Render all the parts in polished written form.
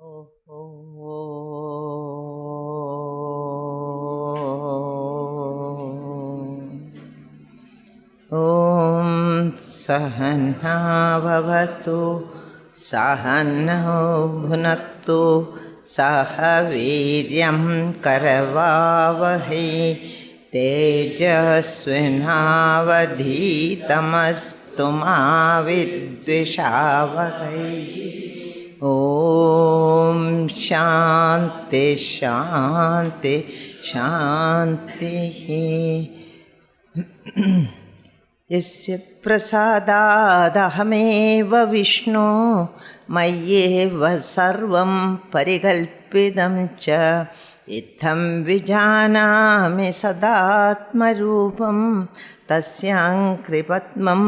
Om Sahana Bhavatu Sahana Bhunaktu Sahaviryam Karavavahi Tejasvinavadhitamastu ma vidvishavahai. Om Shanti Shanti Shanti. Yasya prasadadahameva Vishnu mayyeva sarvam parikalpidam cha itham vijanami sadatmarupam tasyang kripatmam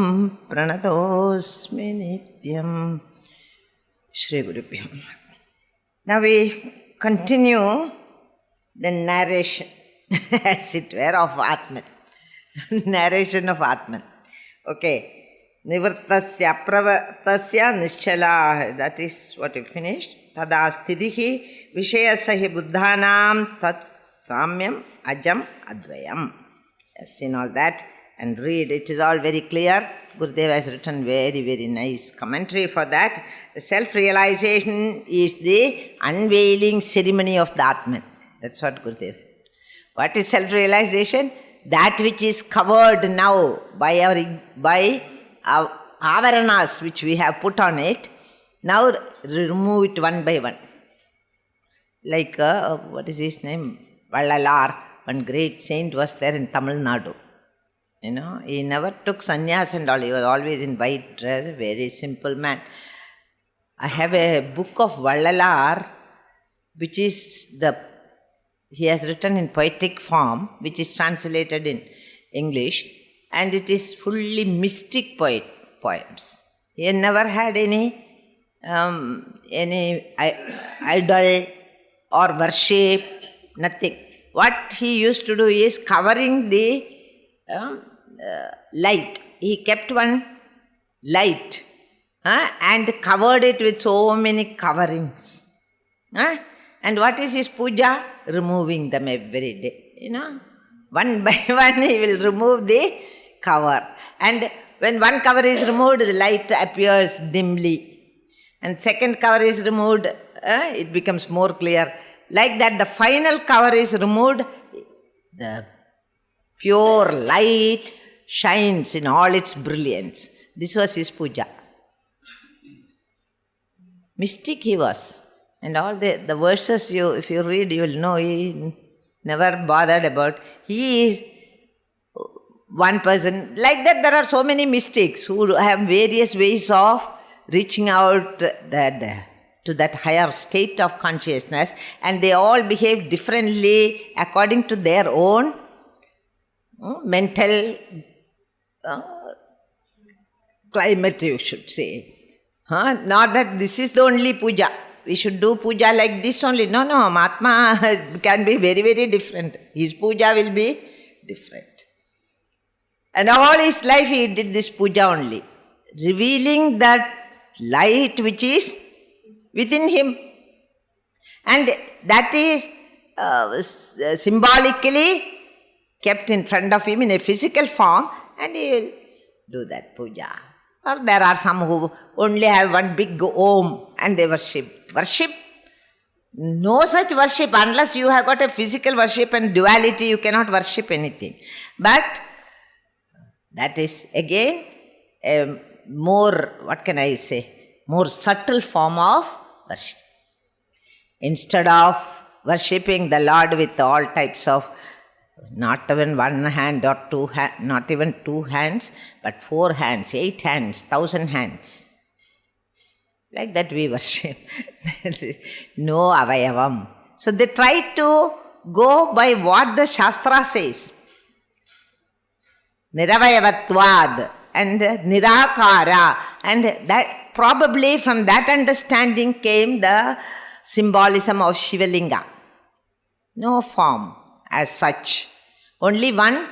pranatosmi nityam. Shri Gurubhyo. Now we continue the narration, as it were, of Atman. Narration of Atman. Okay. Nivartasya pravartasya nischala. That is what we finished. Tada sthidihi vishayasahi buddhanam tat samyam ajam advayam. I've seen all that and read. It is all very clear. Gurudeva has written very, very nice commentary for that. The self-realization is the unveiling ceremony of the Atman. That's what Gurudeva. What is self-realization? That which is covered now by our avaranas which we have put on it, now remove it one by one. Like, what is his name? Vallalar, one great saint was there in Tamil Nadu. You know, he never took sannyas and all. He was always in white dress, a very simple man. I have a book of Vallalar, which is he has written in poetic form, which is translated in English, and it is fully mystic poems. He never had any idol or worship, nothing. What he used to do is covering the light. He kept one light and covered it with so many coverings. And what is his puja? Removing them every day. You know, one by one he will remove the cover. And when one cover is removed, the light appears dimly. And second cover is removed, it becomes more clear. Like that, the final cover is removed, the pure light shines in all its brilliance. This was his puja. Mystic he was. And all the verses, if you read, you will know he never bothered about. He is one person. Like that, there are so many mystics who have various ways of reaching out to that higher state of consciousness, and they all behave differently according to their own mental climate, you should say. Not that this is the only puja. We should do puja like this only. No, Mahatma can be very, very different. His puja will be different. And all his life he did this puja only, revealing that light which is within him. And that is symbolically kept in front of him in a physical form, and he will do that puja. Or there are some who only have one big Om and they worship. Worship? No such worship. Unless you have got a physical worship and duality, you cannot worship anything. But that is again a more, more subtle form of worship. Instead of worshipping the Lord with all types of, not even one hand or two hands, not even two hands, but 4 hands, 8 hands, 1,000 hands. Like that we worship. No avayavam. So they try to go by what the Shastra says. Niravayavatvad and Nirakara. And that probably from that understanding came the symbolism of Shivalinga. No form as such. Only one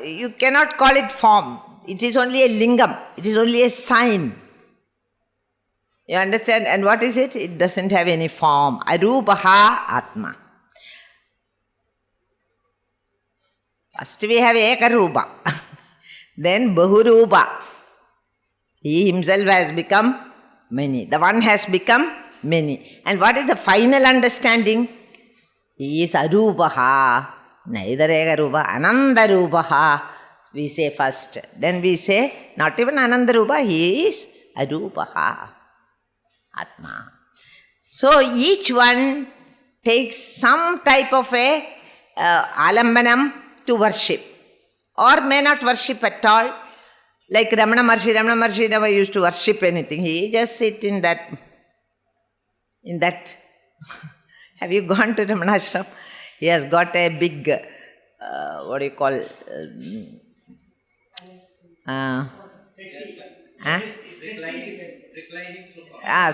you cannot call it form. It is only a lingam. It is only a sign. You understand? And what is it? It doesn't have any form. Arupaha Atma. First we have Ekarupa. Then Bahurupa. He himself has become many. The one has become many. And what is the final understanding? He is Arupaha. Neither Ekarupa. Anandarupaha. We say first. Then we say, not even Anandarupa, he is Arupaha. Atma. So each one takes some type of a alambanam to worship, or may not worship at all. Like Ramana Maharshi never used to worship anything. He just sit in that. Have you gone to Ramana Ashram? He has got a big, what do you call, reclining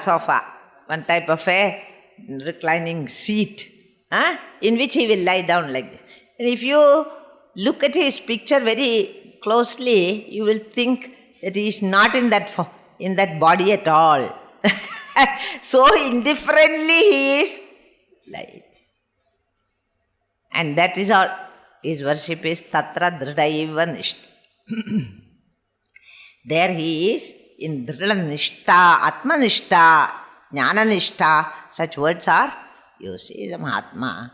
sofa. One type of a reclining seat, in which he will lie down like this. And if you look at his picture very closely, you will think that he is not in that body at all. So indifferently he is lying. And that is all. His worship is Tatra Dridaiva Nishta. There he is in Drida Nishta, Atma Nishta, Jnana Nishta. Such words are used. He is a Mahatma.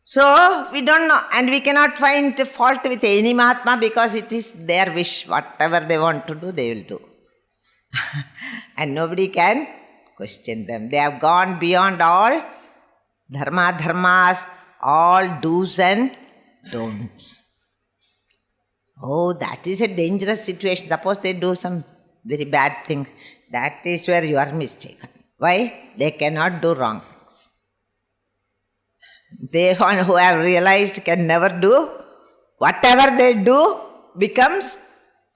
So, we don't know, and we cannot find fault with any Mahatma because it is their wish. Whatever they want to do, they will do. And nobody can question them. They have gone beyond all dharmas, all do's and don'ts. Oh, that is a dangerous situation. Suppose they do some very bad things. That is where you are mistaken. Why? They cannot do wrong. They who have realized can never do. Whatever they do becomes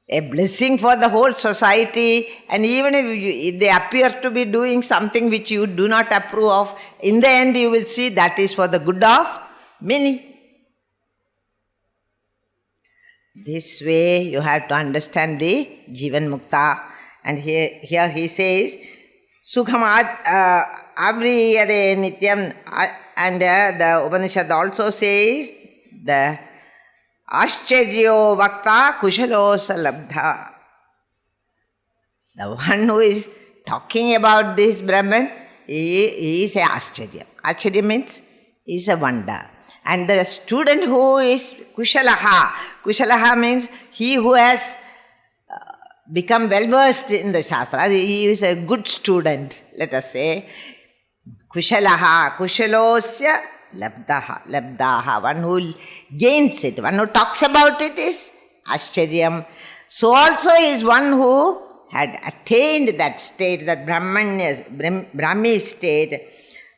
a blessing for the whole society. And even if they appear to be doing something which you do not approve of, in the end you will see that is for the good of many. This way you have to understand the Jivan Mukta. And here he says, Sukhamad Avriyade Nityam. And the Upanishad also says, the Ascharyo Vakta Kushalo Salabdha. The one who is talking about this Brahman, he is a Ascharya. Ascharya means he is a wonder. And the student who is Kushalaha. Kushalaha means he who has become well versed in the Shastra. He is a good student, let us say. Kushalaha, Kushalosya Labdaha. One who gains it, one who talks about it is Ascharyam. So also is one who had attained that state, that Brahmi state.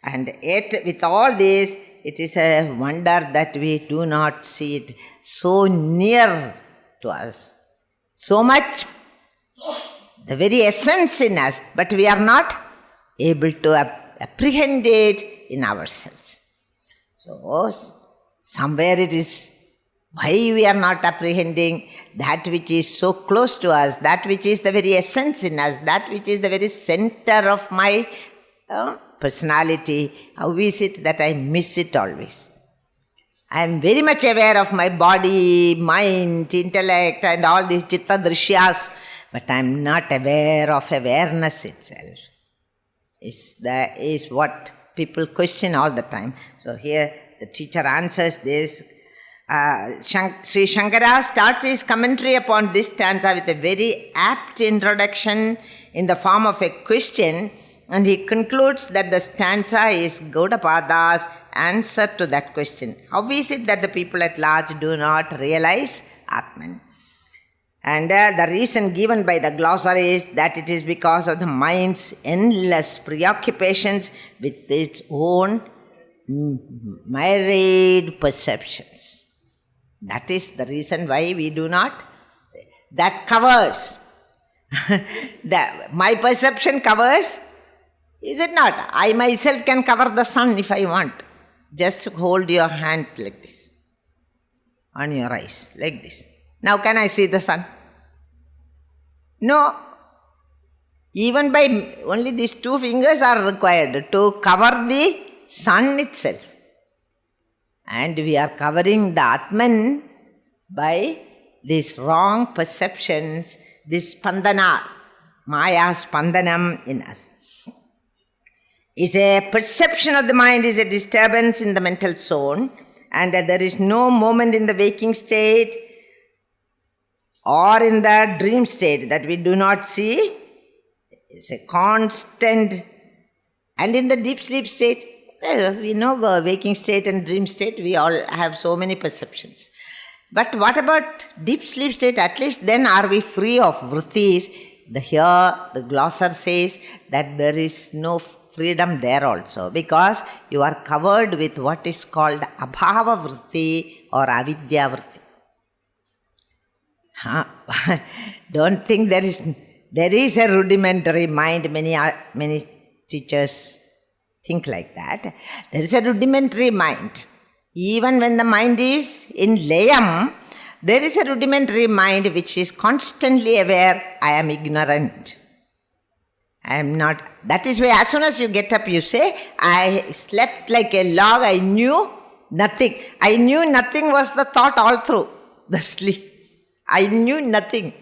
And yet with all this, it is a wonder that we do not see it so near to us. So much, the very essence in us, but we are not able to apprehend it in ourselves. So, somewhere it is why we are not apprehending that which is so close to us, that which is the very essence in us, that which is the very center of my personality. How is it that I miss it always? I am very much aware of my body, mind, intellect and all these chitta drishyas, but I am not aware of awareness itself. Is what people question all the time. So here the teacher answers this. Sri Shankara starts his commentary upon this stanza with a very apt introduction in the form of a question, and he concludes that the stanza is Gaudapadas' answer to that question. How is it that the people at large do not realize Atman? And the reason given by the glossary is that it is because of the mind's endless preoccupations with its own myriad perceptions. That is the reason why we do not. That covers. My perception covers, is it not? I myself can cover the sun if I want. Just hold your hand like this, on your eyes, like this. Now can I see the sun? No. Even by only these 2 fingers are required to cover the sun itself. And we are covering the Atman by these wrong perceptions, this spandana, Maya spandanam in us. Is a perception of the mind, is a disturbance in the mental zone, and there is no moment in the waking state or in the dream state that we do not see. It's a constant. And in the deep sleep state, we know waking state and dream state, we all have so many perceptions. But what about deep sleep state? At least then are we free of vrittis. The glossar says that there is no freedom there also, because you are covered with what is called abhava vritti or avidya vritti. Don't think there is a rudimentary mind. Many teachers think like that. There is a rudimentary mind. Even when the mind is in layam, there is a rudimentary mind which is constantly aware, I am ignorant. I am not. That is why as soon as you get up, you say, I slept like a log, I knew nothing. I knew nothing was the thought all through the sleep. I knew nothing.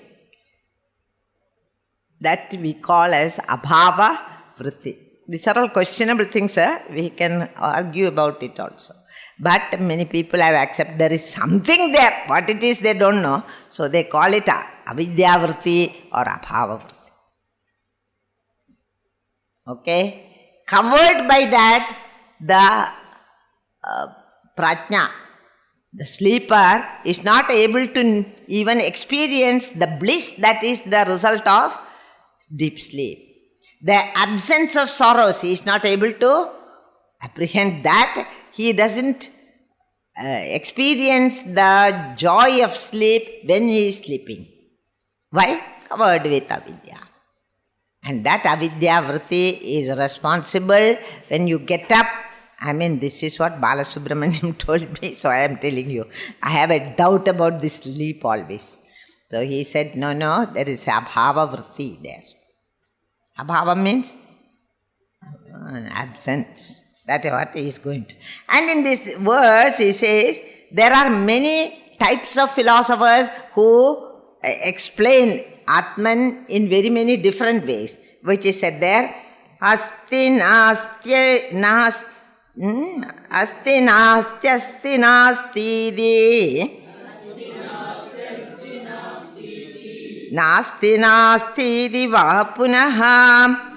That we call as abhava vritti. These are all questionable things, we can argue about it also. But many people have accepted there is something there. What it is, they don't know. So they call it avidya vritti or abhava vritti. Okay? Covered by that, the prajna, the sleeper, is not able to even experience the bliss that is the result of deep sleep. The absence of sorrows, he is not able to apprehend that. He doesn't experience the joy of sleep when he is sleeping. Why? Covered with avidya. And that avidya vritti is responsible when you get up. I mean, this is what Balasubramaniam told me, so I am telling you. I have a doubt about this sleep always. So he said, no, there is abhava vritti there. Abhava means absence. That is what he is going to. And in this verse he says, there are many types of philosophers who explain Atman in very many different ways, which is said there. Asti nastya nasti Nasti nasti diva punaha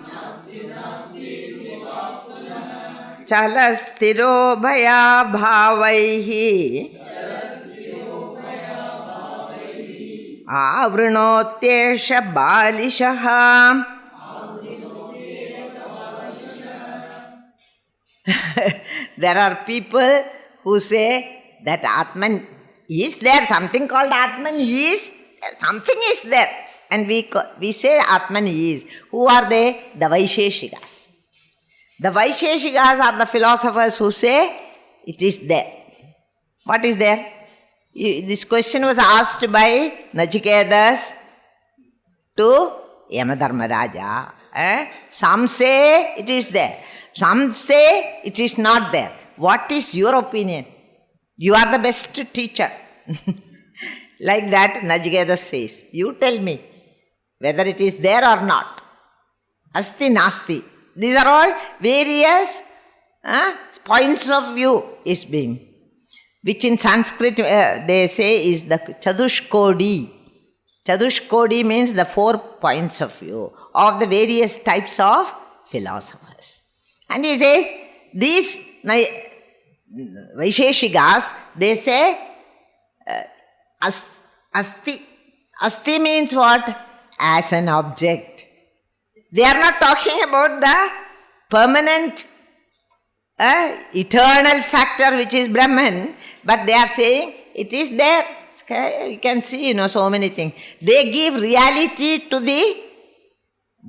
Chalastiro bhaya bhavaihi Avrunotyesha balishaha. There are people who say that Atman is there, something called Atman is there, something is there. And we say Atman is. Who are they? The Vaisheshikas. The Vaisheshikas are the philosophers who say it is there. What is there? This question was asked by Nachiketas to Yamadharmaraja. Some say it is there. Some say it is not there. What is your opinion? You are the best teacher. Like that Nachiketas says. You tell me whether it is there or not. Asti nasti. These are all various points of view is being. Which in Sanskrit they say is the Chadushkodi. Chadushkodi means the 4 points of view of the various types of philosophers. And he says, these Vaisheshikas, they say, Asti. Asti means what? As an object. They are not talking about the permanent eternal factor which is Brahman, but they are saying it is there. You can see, so many things. They give reality to the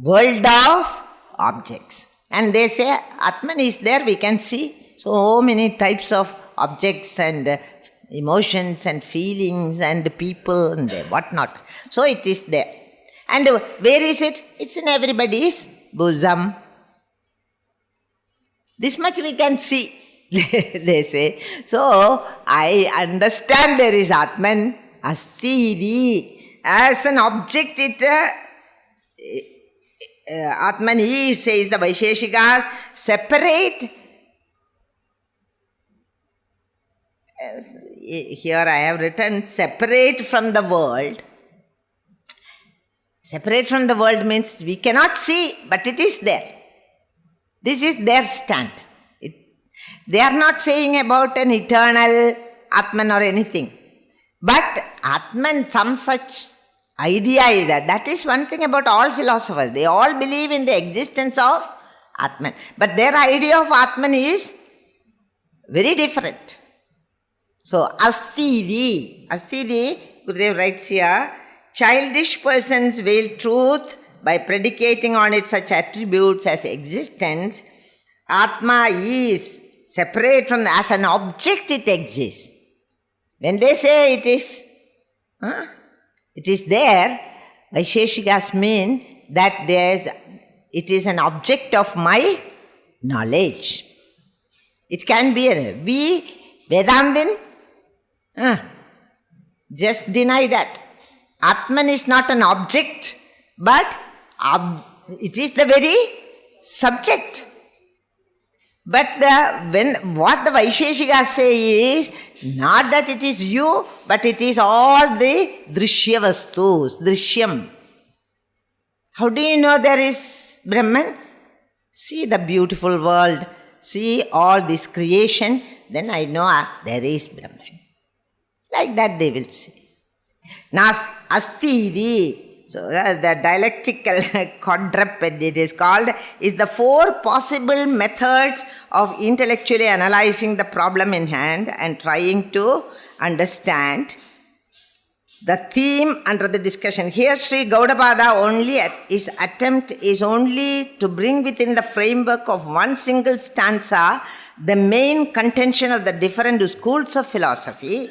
world of objects. And they say Atman is there, we can see so many types of objects and emotions and feelings and people and whatnot. So it is there. And where is it? It's in everybody's bosom. This much we can see, they say. So, I understand there is Atman, Asti. As an object, Atman is, says the Vaisheshikas, separate. Here I have written, separate from the world. Separate from the world means we cannot see, but it is there. This is their stand. They are not saying about an eternal Atman or anything. But Atman, some such idea is that. That is one thing about all philosophers. They all believe in the existence of Atman. But their idea of Atman is very different. So, Asti, Gurudev writes here, childish persons veil truth by predicating on it such attributes as existence. Atma is separate from, as an object it exists. When they say it is there, Vaisheshikas mean that it is an object of my knowledge. It can be Vedantin, just deny that. Atman is not an object, but it is the very subject. But what the Vaisheshikas say is not that it is you, but it is all the drishya vastus, drishyam. How do you know there is Brahman? See the beautiful world, see all this creation, then I know there is Brahman. Like that they will say. Nas astiri. So the dialectical quadruped it is called, is the four possible methods of intellectually analyzing the problem in hand and trying to understand the theme under the discussion. Here Sri Gaudapada his attempt is only to bring within the framework of one single stanza the main contention of the different schools of philosophy,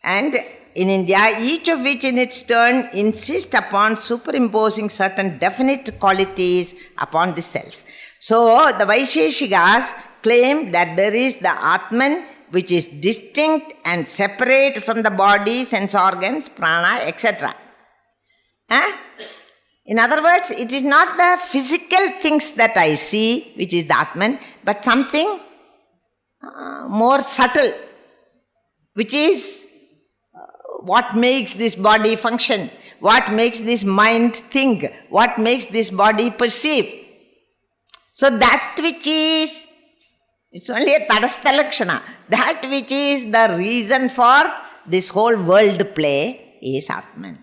and in India, each of which in its turn insist upon superimposing certain definite qualities upon the self. So, the Vaisheshikas claim that there is the Atman which is distinct and separate from the body, sense organs, prana, etc. In other words, it is not the physical things that I see which is the Atman, but something more subtle, which is what makes this body function, what makes this mind think, what makes this body perceive. So that which is, it's only a tadastha lakshana, that which is the reason for this whole world play is Atman.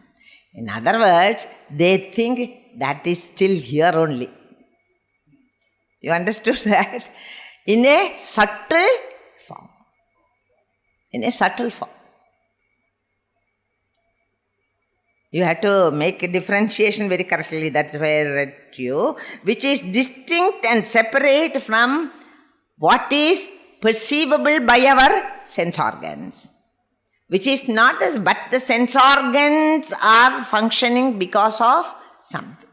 In other words, they think that is still here only. You understood that? In a subtle form. In a subtle form. You have to make a differentiation very correctly, that's why I read to you, which is distinct and separate from what is perceivable by our sense organs. Which is not this, but the sense organs are functioning because of something.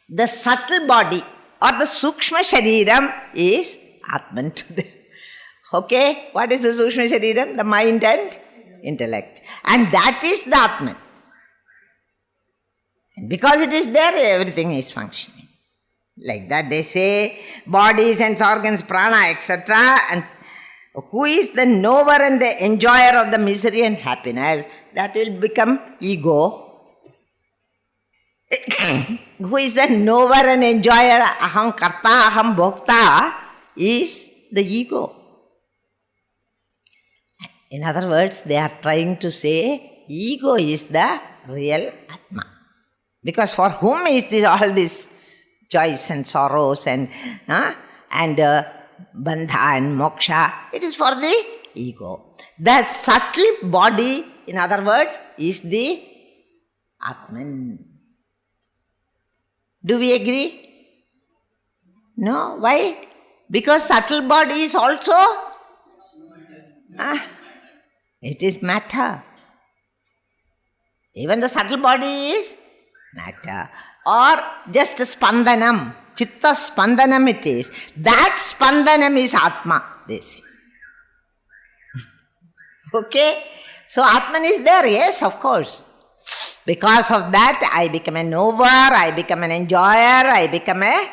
The subtle body or the Sukshma Shariram is Atman to them. Okay, what is the Sukshma Shariram? The mind and intellect. And that is the Atman. And because it is there, everything is functioning. Like that they say, body, sense organs, prana, etc. And who is the knower and the enjoyer of the misery and happiness? That will become ego. Who is the knower and enjoyer? Aham karta, aham bhokta, is the ego. In other words, they are trying to say ego is the real Atma. Because for whom is this all this joys and sorrows and bandha and moksha? It is for the ego. The subtle body, in other words, is the Atman. Do we agree? No? Why? Because subtle body is also it is matter. Even the subtle body is matter, or just spandanam, chitta spandanam it is. That spandanam is Atma, they say. Okay? So Atman is there, yes, of course. Because of that, I become a knower, I become an enjoyer, I become a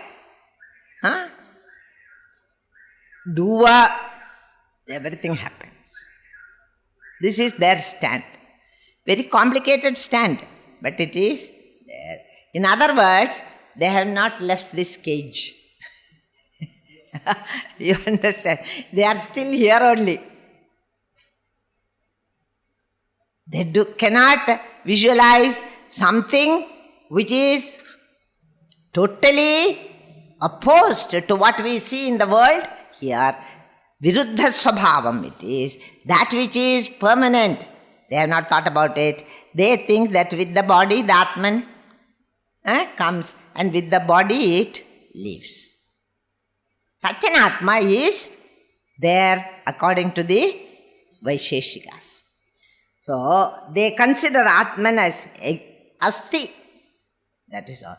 doer. Everything happens. This is their stand. Very complicated stand, but it is there. In other words, they have not left this cage. You understand? They are still here only. They cannot visualize something which is totally opposed to what we see in the world. Here, viruddha svabhavam it is, that which is permanent. They have not thought about it. They think that with the body the Atman comes, and with the body it leaves. Such an Atma is there according to the Vaisheshikas. So they consider Atman as asti. That is all.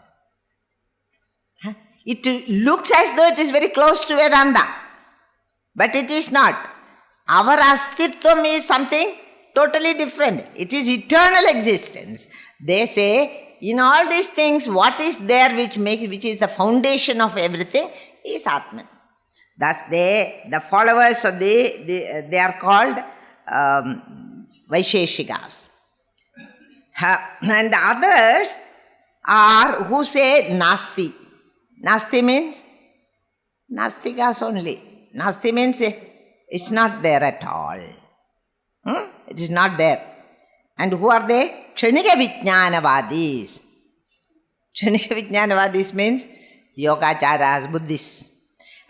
It looks as though it is very close to Vedanta, but it is not. Our astitvam is something totally different. It is eternal existence. They say, in all these things, what is there which is the foundation of everything is Atman. Thus the followers of they are called Vaisheshikas. And the others are who say Nasti. Nasti means Nastikas only. Nasti means it's not there at all. It is not there. And who are they? Kshanika Vijnanavadis. Kshanika Vijnanavadis means Yogacharas, Buddhists.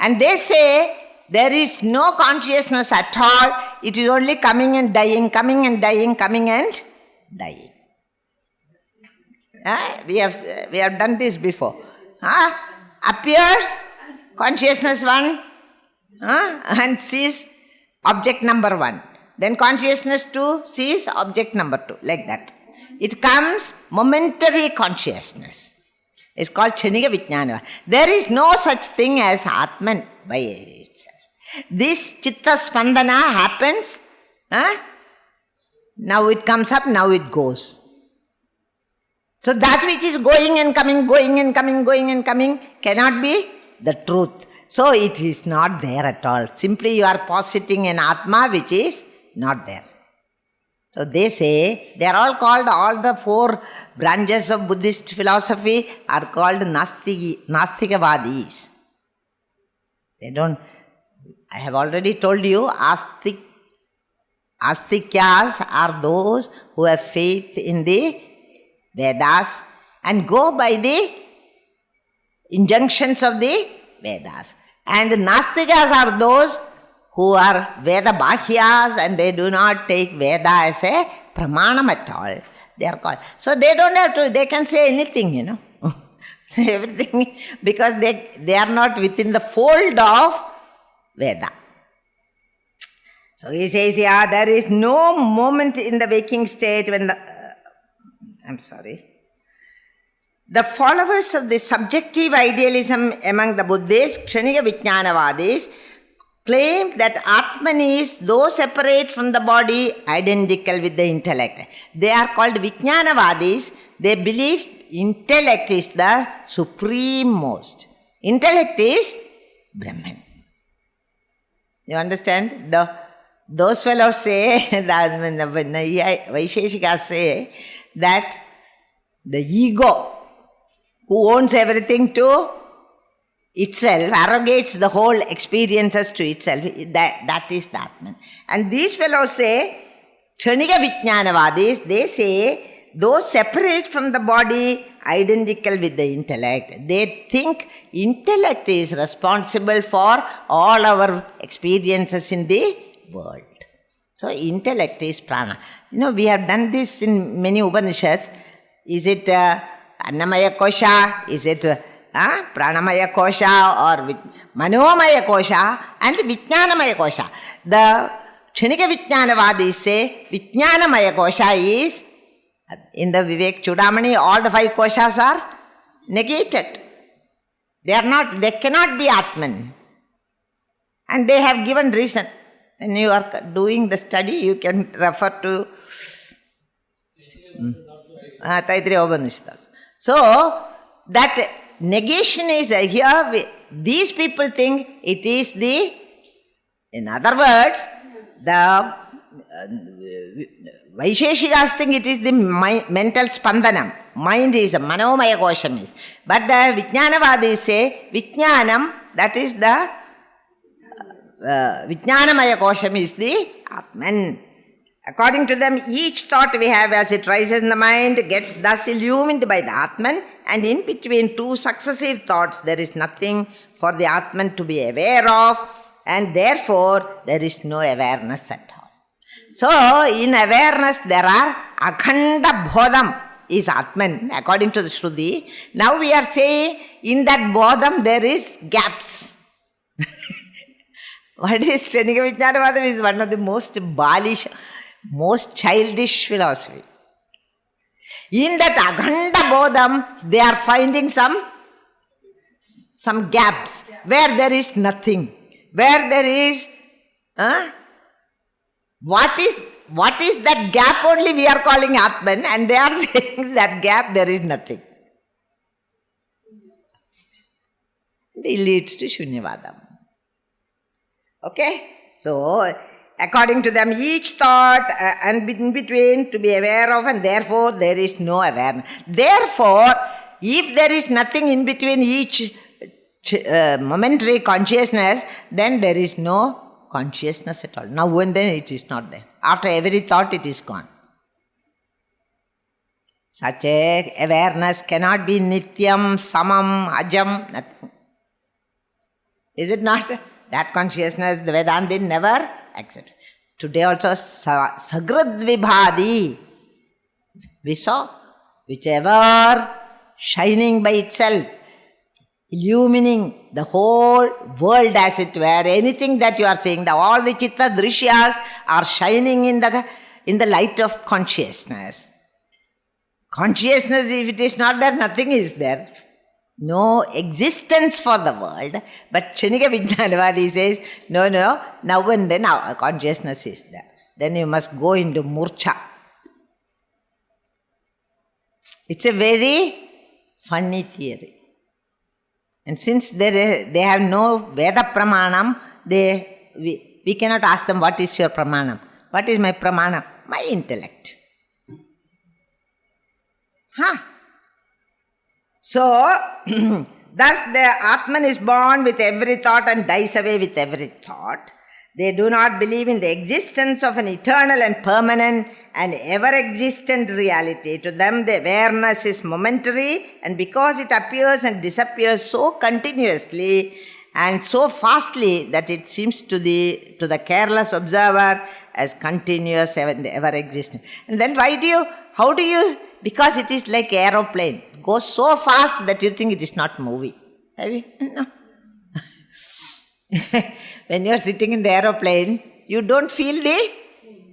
And they say there is no consciousness at all. It is only coming and dying, coming and dying, coming and dying. We have done this before. Appears, consciousness one, and sees object number one. Then consciousness 2 sees object number 2, like that. It comes momentary consciousness. It's called Kshanika Vijnana. There is no such thing as Atman by itself. This chitta spandana happens, now it comes up, now it goes. So that which is going and coming, going and coming, going and coming cannot be the truth. So it is not there at all. Simply you are positing an Atma which is not there. So they say, they are all called, all the 4 branches of Buddhist philosophy are called Nastikavadis. They don't, I have already told you, Astikyas are those who have faith in the Vedas and go by the injunctions of the Vedas. And Nastikas are those who are Veda Bhahyas and they do not take Veda as a pramanam at all. They are called. So they don't have to, they can say anything, everything, because they are not within the fold of Veda. So he says, there is no moment in the waking state when the followers of the subjective idealism among the Buddhists, Kshanika Vijnanavadis, claim that Atman is, though separate from the body, identical with the intellect. They are called Vijnanavadis. They believe intellect is the supreme most. Intellect is Brahman. You understand? Those fellows say, the Vaisheshikas say, that the ego, who owns everything to itself, arrogates the whole experiences to itself, that is the Atman. And these fellows say, Kshanika Vijnanavadis, they say, those separate from the body, identical with the intellect. They think intellect is responsible for all our experiences in the world. So intellect is prana. We have done this in many Upanishads. Is it Annamaya Kosha? Is it Pranamaya Kosha or Manomaya Kosha and Vijnanamaya Kosha? The Kshanika Vijnanavadis say Vijnanamaya Kosha is In the Vivek Chudamani, all the 5 koshas are negated. They cannot be Atman. And they have given reason. When you are doing the study, you can refer to Taittiriya Upanishad. So, that negation is here. These people think it is in other words, the Vaisheshikas think it is the mental spandanam. Mind is the manomaya kosham is. But the Vijnanavadis say, Vijnanam, that is the Vijnanamaya kosham is the Atman. According to them, each thought we have as it rises in the mind gets thus illumined by the Atman, and in between 2 successive thoughts there is nothing for the Atman to be aware of, and therefore there is no awareness at all. So, in awareness there are Akhanda Bodham is Atman, according to the Shruti. Now we are saying in that Bodham there is gaps. What is Shanika Vijnanavadam is one of the most balish, most childish philosophy. In that Akhanda Bodham, they are finding some gaps where there is nothing. Where there is, what is that gap only we are calling Atman, and they are saying that gap there is nothing. It leads to Shunyavadam. Okay? So, according to them, each thought and in between to be aware of, and therefore there is no awareness. Therefore, if there is nothing in between each momentary consciousness, then there is no consciousness at all. Now and then it is not there. After every thought it is gone. Such a awareness cannot be nityam, samam, ajam, nothing. Is it not? That consciousness the Vedanta never accepts. Today also sagrad vibhadi. We saw whichever shining by itself, illumining the whole world as it were, anything that you are seeing, all the chitta drishyas are shining in the light of consciousness. Consciousness, if it is not there, nothing is there. No existence for the world. But Kshanika Vijnanavadi says, no, now and then our consciousness is there. Then you must go into murcha. It's a very funny theory. And since they have no Veda Pramanam, we cannot ask them, what is your Pramanam? What is my Pramanam? My intellect. So, thus the Atman is born with every thought and dies away with every thought. They do not believe in the existence of an eternal and permanent and ever-existent reality. To them, the awareness is momentary, and because it appears and disappears so continuously and so fastly that it seems to the careless observer as continuous and ever-existent. And then how do you, because it is like aeroplane, goes so fast that you think it is not moving. Have you? No. When you are sitting in the aeroplane, you don't feel the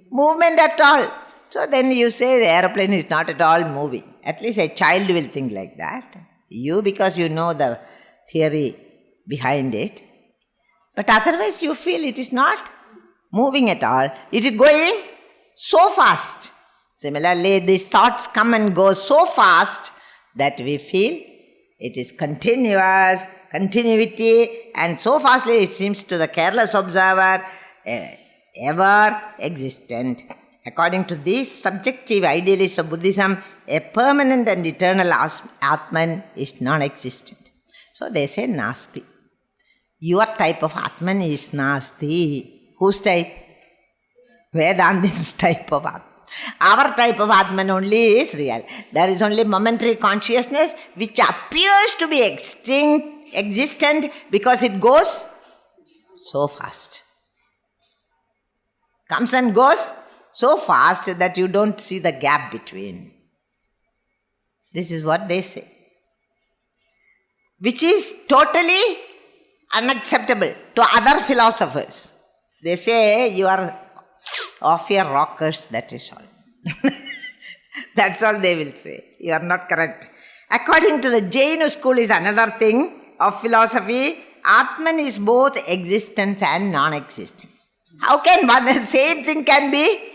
movement at all. So then you say the aeroplane is not at all moving. At least a child will think like that. You, because you know the theory behind it. But otherwise you feel it is not moving at all. It is going so fast. Similarly, these thoughts come and go so fast that we feel it is continuity, and so fastly it seems to the careless observer ever existent. According to these subjective idealists of Buddhism, a permanent and eternal Atman is non-existent. So they say Nasti. Your type of Atman is Nasti. Whose type? Vedantin's type of Atman. Our type of Atman only is real. There is only momentary consciousness which appears to be existent because it goes so fast. Comes and goes so fast that you don't see the gap between. This is what they say. Which is totally unacceptable to other philosophers. They say you are off your rockers, that is all. That's all they will say. You are not correct. According to the Jain school is another thing of philosophy. Atman is both existence and non-existence. How can one same thing can be?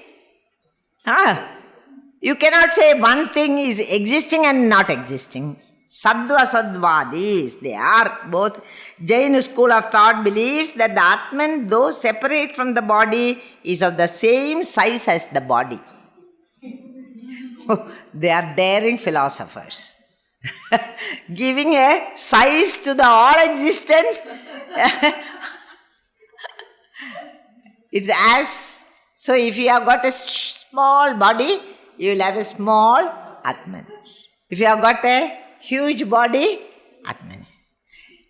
You cannot say one thing is existing and not existing. Sadva Sadvadis, they are both. Jain school of thought believes that the Atman, though separate from the body, is of the same size as the body. They are daring philosophers. Giving a size to the all-existent. It's as, so if you have got a small body, you will have a small Atman. If you have got a huge body, Atman.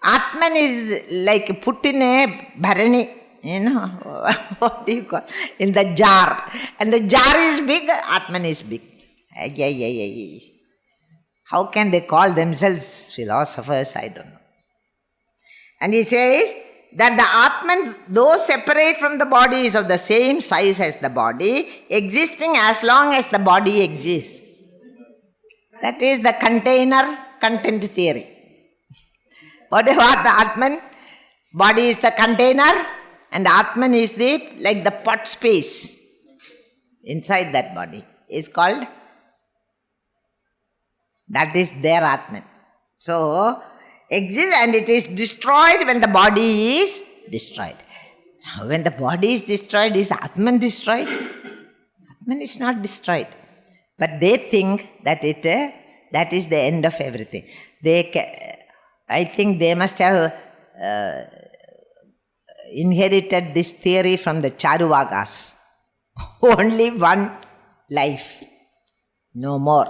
Atman is like put in a bharani, what do you call, in the jar. And the jar is big, Atman is big. How can they call themselves philosophers? I don't know. And he says that the Atman, though separate from the body, is of the same size as the body, existing as long as the body exists. That is the container-content theory. What about the Atman? Body is the container and Atman is like the pot space inside that body. Is called, that is their Atman. So, exists and it is destroyed when the body is destroyed. When the body is destroyed, is Atman destroyed? Atman is not destroyed. But they think that that is the end of everything. I think they must have inherited this theory from the Charuvakas. Only one life, no more.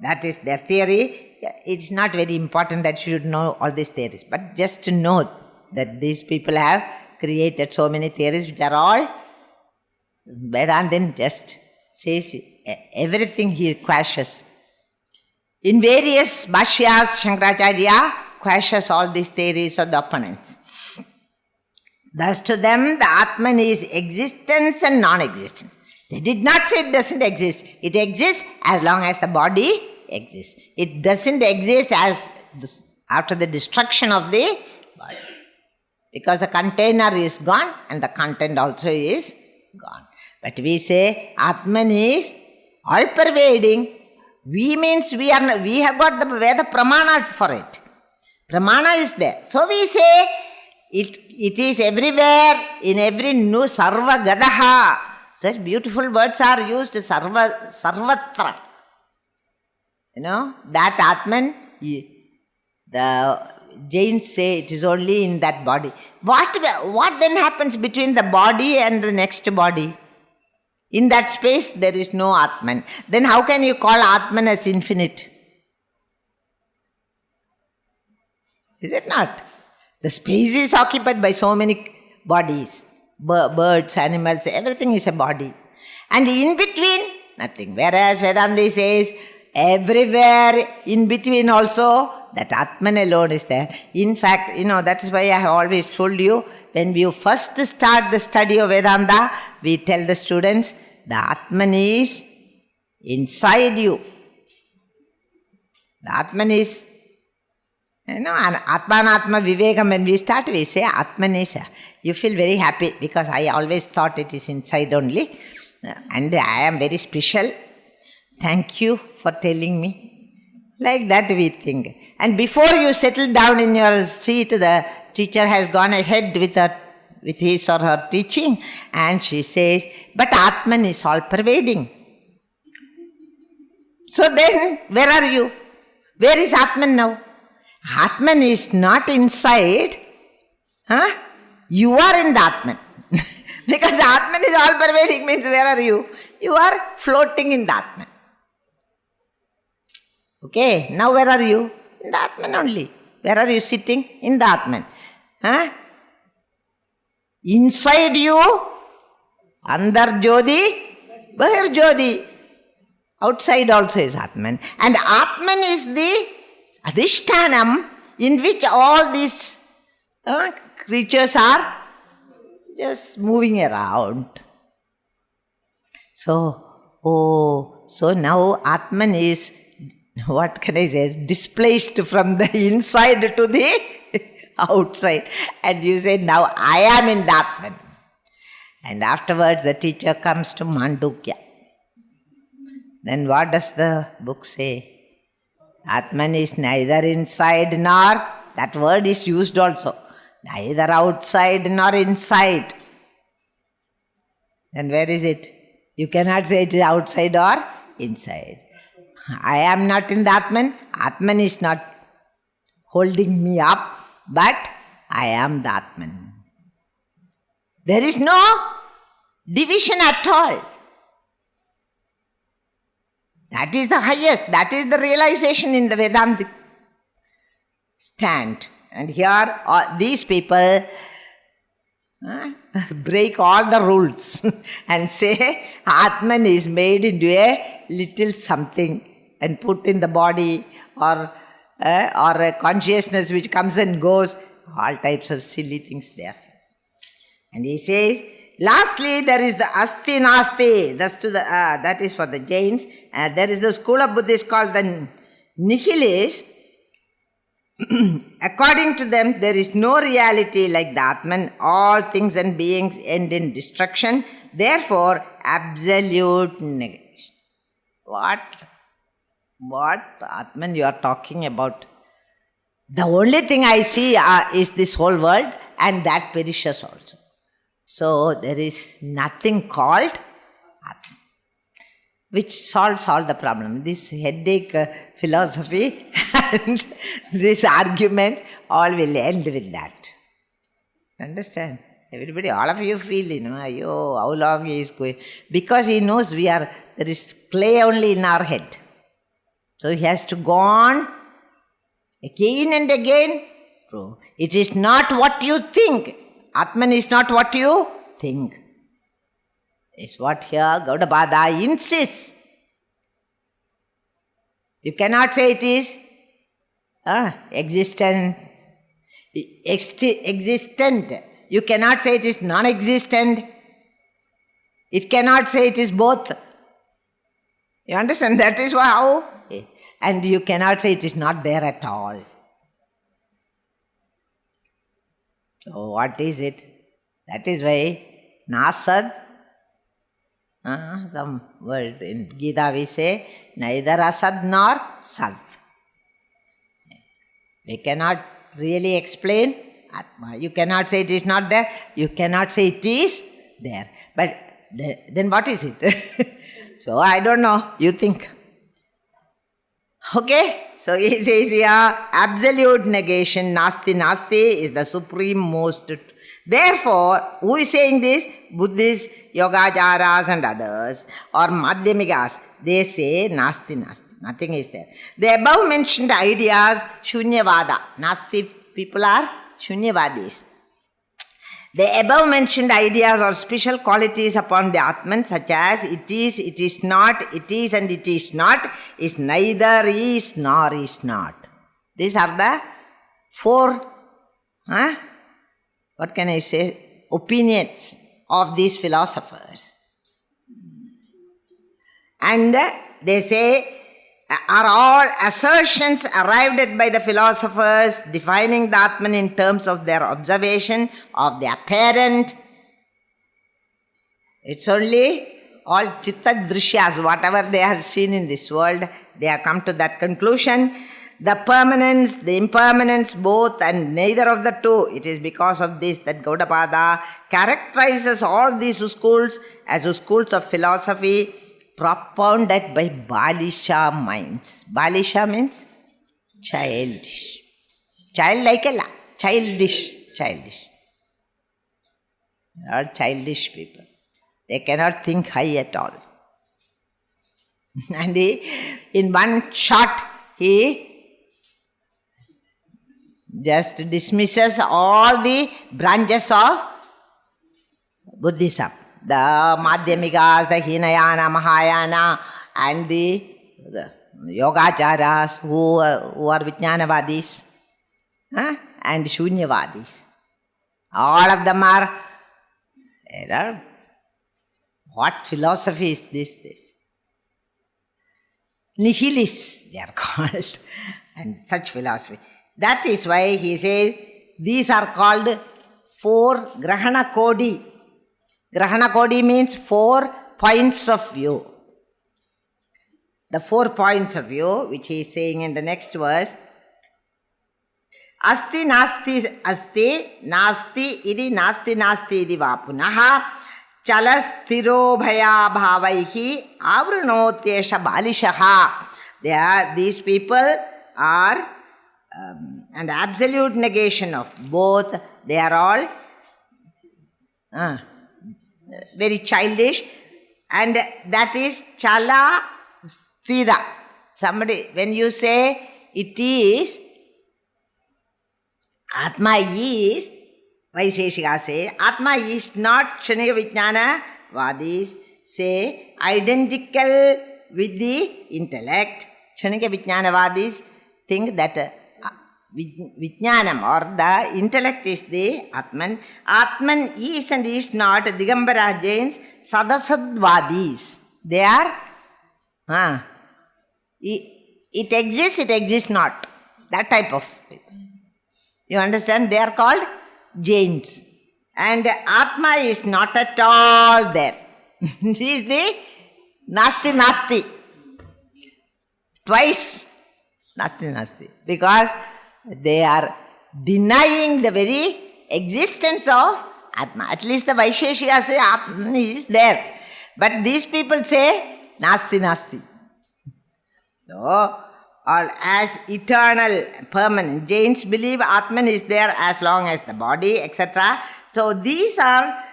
That is their theory. It's not very important that you should know all these theories, but just to know that these people have created so many theories which are all Vedantin just says everything he quashes. In various bhashyas, Shankaracharya quashes all these theories of the opponents. Thus to them, the Atman is existence and non-existence. They did not say it doesn't exist. It exists as long as the body exists. It doesn't exist after the destruction of the body. Because the container is gone and the content also is gone. But we say Atman is all-pervading. We means we have got the Veda Pramana for it. Pramana is there. So we say it is everywhere, in every new Sarva Gadaha. Such beautiful words are used, Sarvatra. That Atman, the Jains say it is only in that body. What then happens between the body and the next body? In that space, there is no Atman. Then how can you call Atman as infinite? Is it not? The space is occupied by so many bodies. Birds, animals, everything is a body. And in between, nothing. Whereas Vedanta says, everywhere in between also, that Atman alone is there. In fact, that is why I have always told you, when we first start the study of Vedanta, we tell the students, the Atman is inside you. The Atman is, Atmanatma Vivekam, when we start, we say Atman is, you feel very happy because I always thought it is inside only. And I am very special. Thank you for telling me. Like that we think. And before you settle down in your seat, the teacher has gone ahead with his or her teaching, and she says, but Atman is all-pervading. So then, where are you? Where is Atman now? Atman is not inside. You are in the Atman. Because the Atman is all-pervading means where are you? You are floating in the Atman. Okay, now where are you? In the Atman only. Where are you sitting? In the Atman. Inside you, Andar Jodi, Bahir Jodi. Outside also is Atman. And Atman is the Adhishtanam in which all these creatures are just moving around. So, Oh, so now Atman is, what can I say, displaced from the inside to the outside. And you say, now I am in the Atman. And afterwards the teacher comes to Mandukya. Then what does the book say? Atman is neither inside nor, that word is used also, neither outside nor inside. Then where is it? You cannot say it is outside or inside. I am not in the Atman. Atman is not holding me up, but I am the Atman. There is no division at all. That is the highest, that is the realization in the Vedantic stand. And here these people break all the rules and say Atman is made into a little something and put in the body, or a consciousness which comes and goes, all types of silly things there. And he says, lastly, there is the Asti Nasti, that is for the Jains. There is the school of Buddhists called the Nihilists. According to them, there is no reality like the Atman. All things and beings end in destruction. Therefore, absolute negation. What Atman you are talking about? The only thing I see is this whole world, and that perishes also. So there is nothing called Atman, which solves all the problem. This headache philosophy and this argument, all will end with that. Understand? Everybody, all of you feel, how long he is going. Because he knows there is clay only in our head. So he has to go on again and again. It is not what you think. Atman is not what you think. It's what here Gaudapada insists. You cannot say it is existent. You cannot say it is non-existent. It cannot say it is both. You understand? That is how. And you cannot say it is not there at all. So what is it? That is why Nasad, some word in Gita we say, neither Asad nor Sad. We cannot really explain Atma. You cannot say it is not there. You cannot say it is there. But then what is it? So I don't know. You think. Okay? So he says here, absolute negation, Nasti is the supreme most. Therefore, who is saying this? Buddhists, Yogacaras and others, or Madhyamikas, they say Nasti, nothing is there. The above mentioned ideas, Shunyavada, Nasti people are Shunyavadis. The above mentioned ideas or special qualities upon the Atman, such as it is not, it is and it is not, is neither is nor is not. These are the four, what can I say, opinions of these philosophers. And they say, are all assertions arrived at by the philosophers defining the Atman in terms of their observation of the apparent. It's only all chitta drishyas, whatever they have seen in this world, they have come to that conclusion. The permanence, the impermanence, both and neither of the two. It is because of this that Gaudapada characterizes all these schools as schools of philosophy propounded by Balisha minds. Balisha means childish. Childish. They are childish people. They cannot think high at all. And in one shot, he just dismisses all the branches of Buddhism. The Madhyamikas, the Hinayana, Mahayana, and the Yogacaras who are Vijnanavadis and Shunyavadis. All of them are, what philosophy is this? nihilists, they are called, and such philosophy. That is why he says these are called 4 Grahana Kodi. Grahana Kodi means 4 points of view. The 4 points of view, which he is saying in the next verse, Asti nasti asti, nasti idi nasti nasti idi va punaha, chalasthiro bhaya bhavaihi avrunotyesha balishaha. These people are an absolute negation of both. They are all very childish, and that is chala sthira. Somebody, when you say it is, Atma is, Vaisheshika say, Atma is not Kshanika Vijnana. Vadis say identical with the intellect. Kshanika Vijnana Vadis think that Vijnanam or the intellect is the Atman. Atman is and is not. Digambara Jains, Sadasadvadis. They are, it exists not. That type of people. You understand? They are called Jains. And Atma is not at all there. She is the Nasti. Twice Nasti. Because they are denying the very existence of Atma. At least the Vaisheshika say Atma is there. But these people say Nasti. So, all as eternal, permanent. Jains believe Atman is there as long as the body, etc. So, these are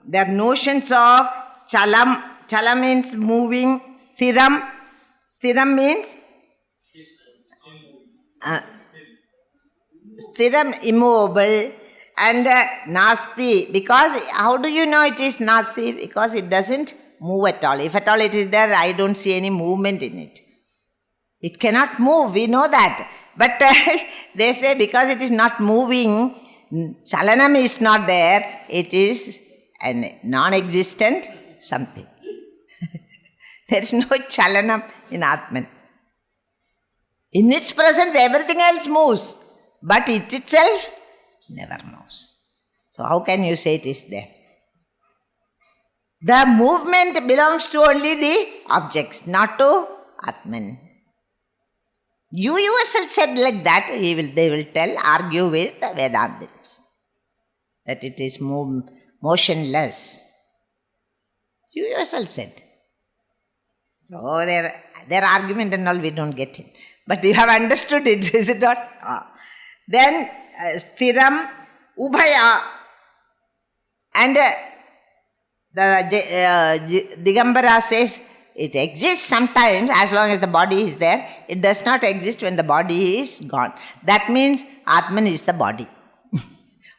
their notions of chalam. Chalam means moving. Sthiram means sthiram, immovable. And nasti, because how do you know it is nasti? Because it doesn't move at all. If at all it is there, I don't see any movement in it. It cannot move, we know that. But they say because it is not moving, chalanam is not there, it is a non-existent something. There is no chalanam in Atman. In its presence, everything else moves, but it itself never moves. So how can you say it is there? The movement belongs to only the objects, not to Atman. You yourself said like that, they will argue with the Vedantins, that it is motionless. You yourself said. So their argument and all we don't get it. But you have understood it, is it not? Then sthiram, ubhaya, and the Digambara says it exists sometimes as long as the body is there. It does not exist when the body is gone. That means Atman is the body.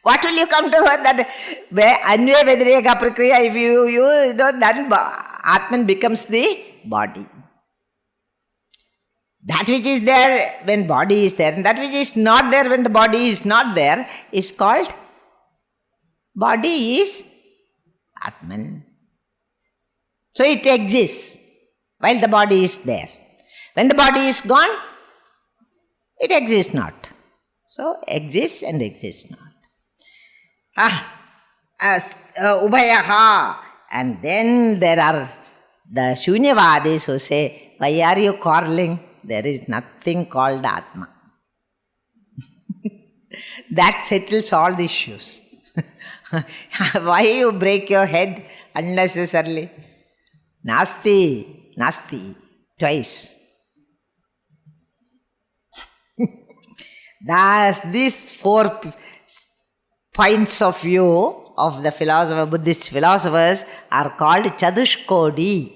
What will you come to her that Anvaya Vedireka Prakriya, if you know, then Atman becomes the body. That which is there when body is there, and that which is not there when the body is not there is called body is Atman. So it exists while the body is there. When the body is gone, it exists not. So exists and exists not. Ubhayaha. And then there are the Shunyavadis who say, why are you quarreling? There is nothing called Atma. That settles all the issues. Why you break your head unnecessarily? Nasti, twice. Thus, these 4 points of view of the Buddhist philosophers are called Chadushkodi.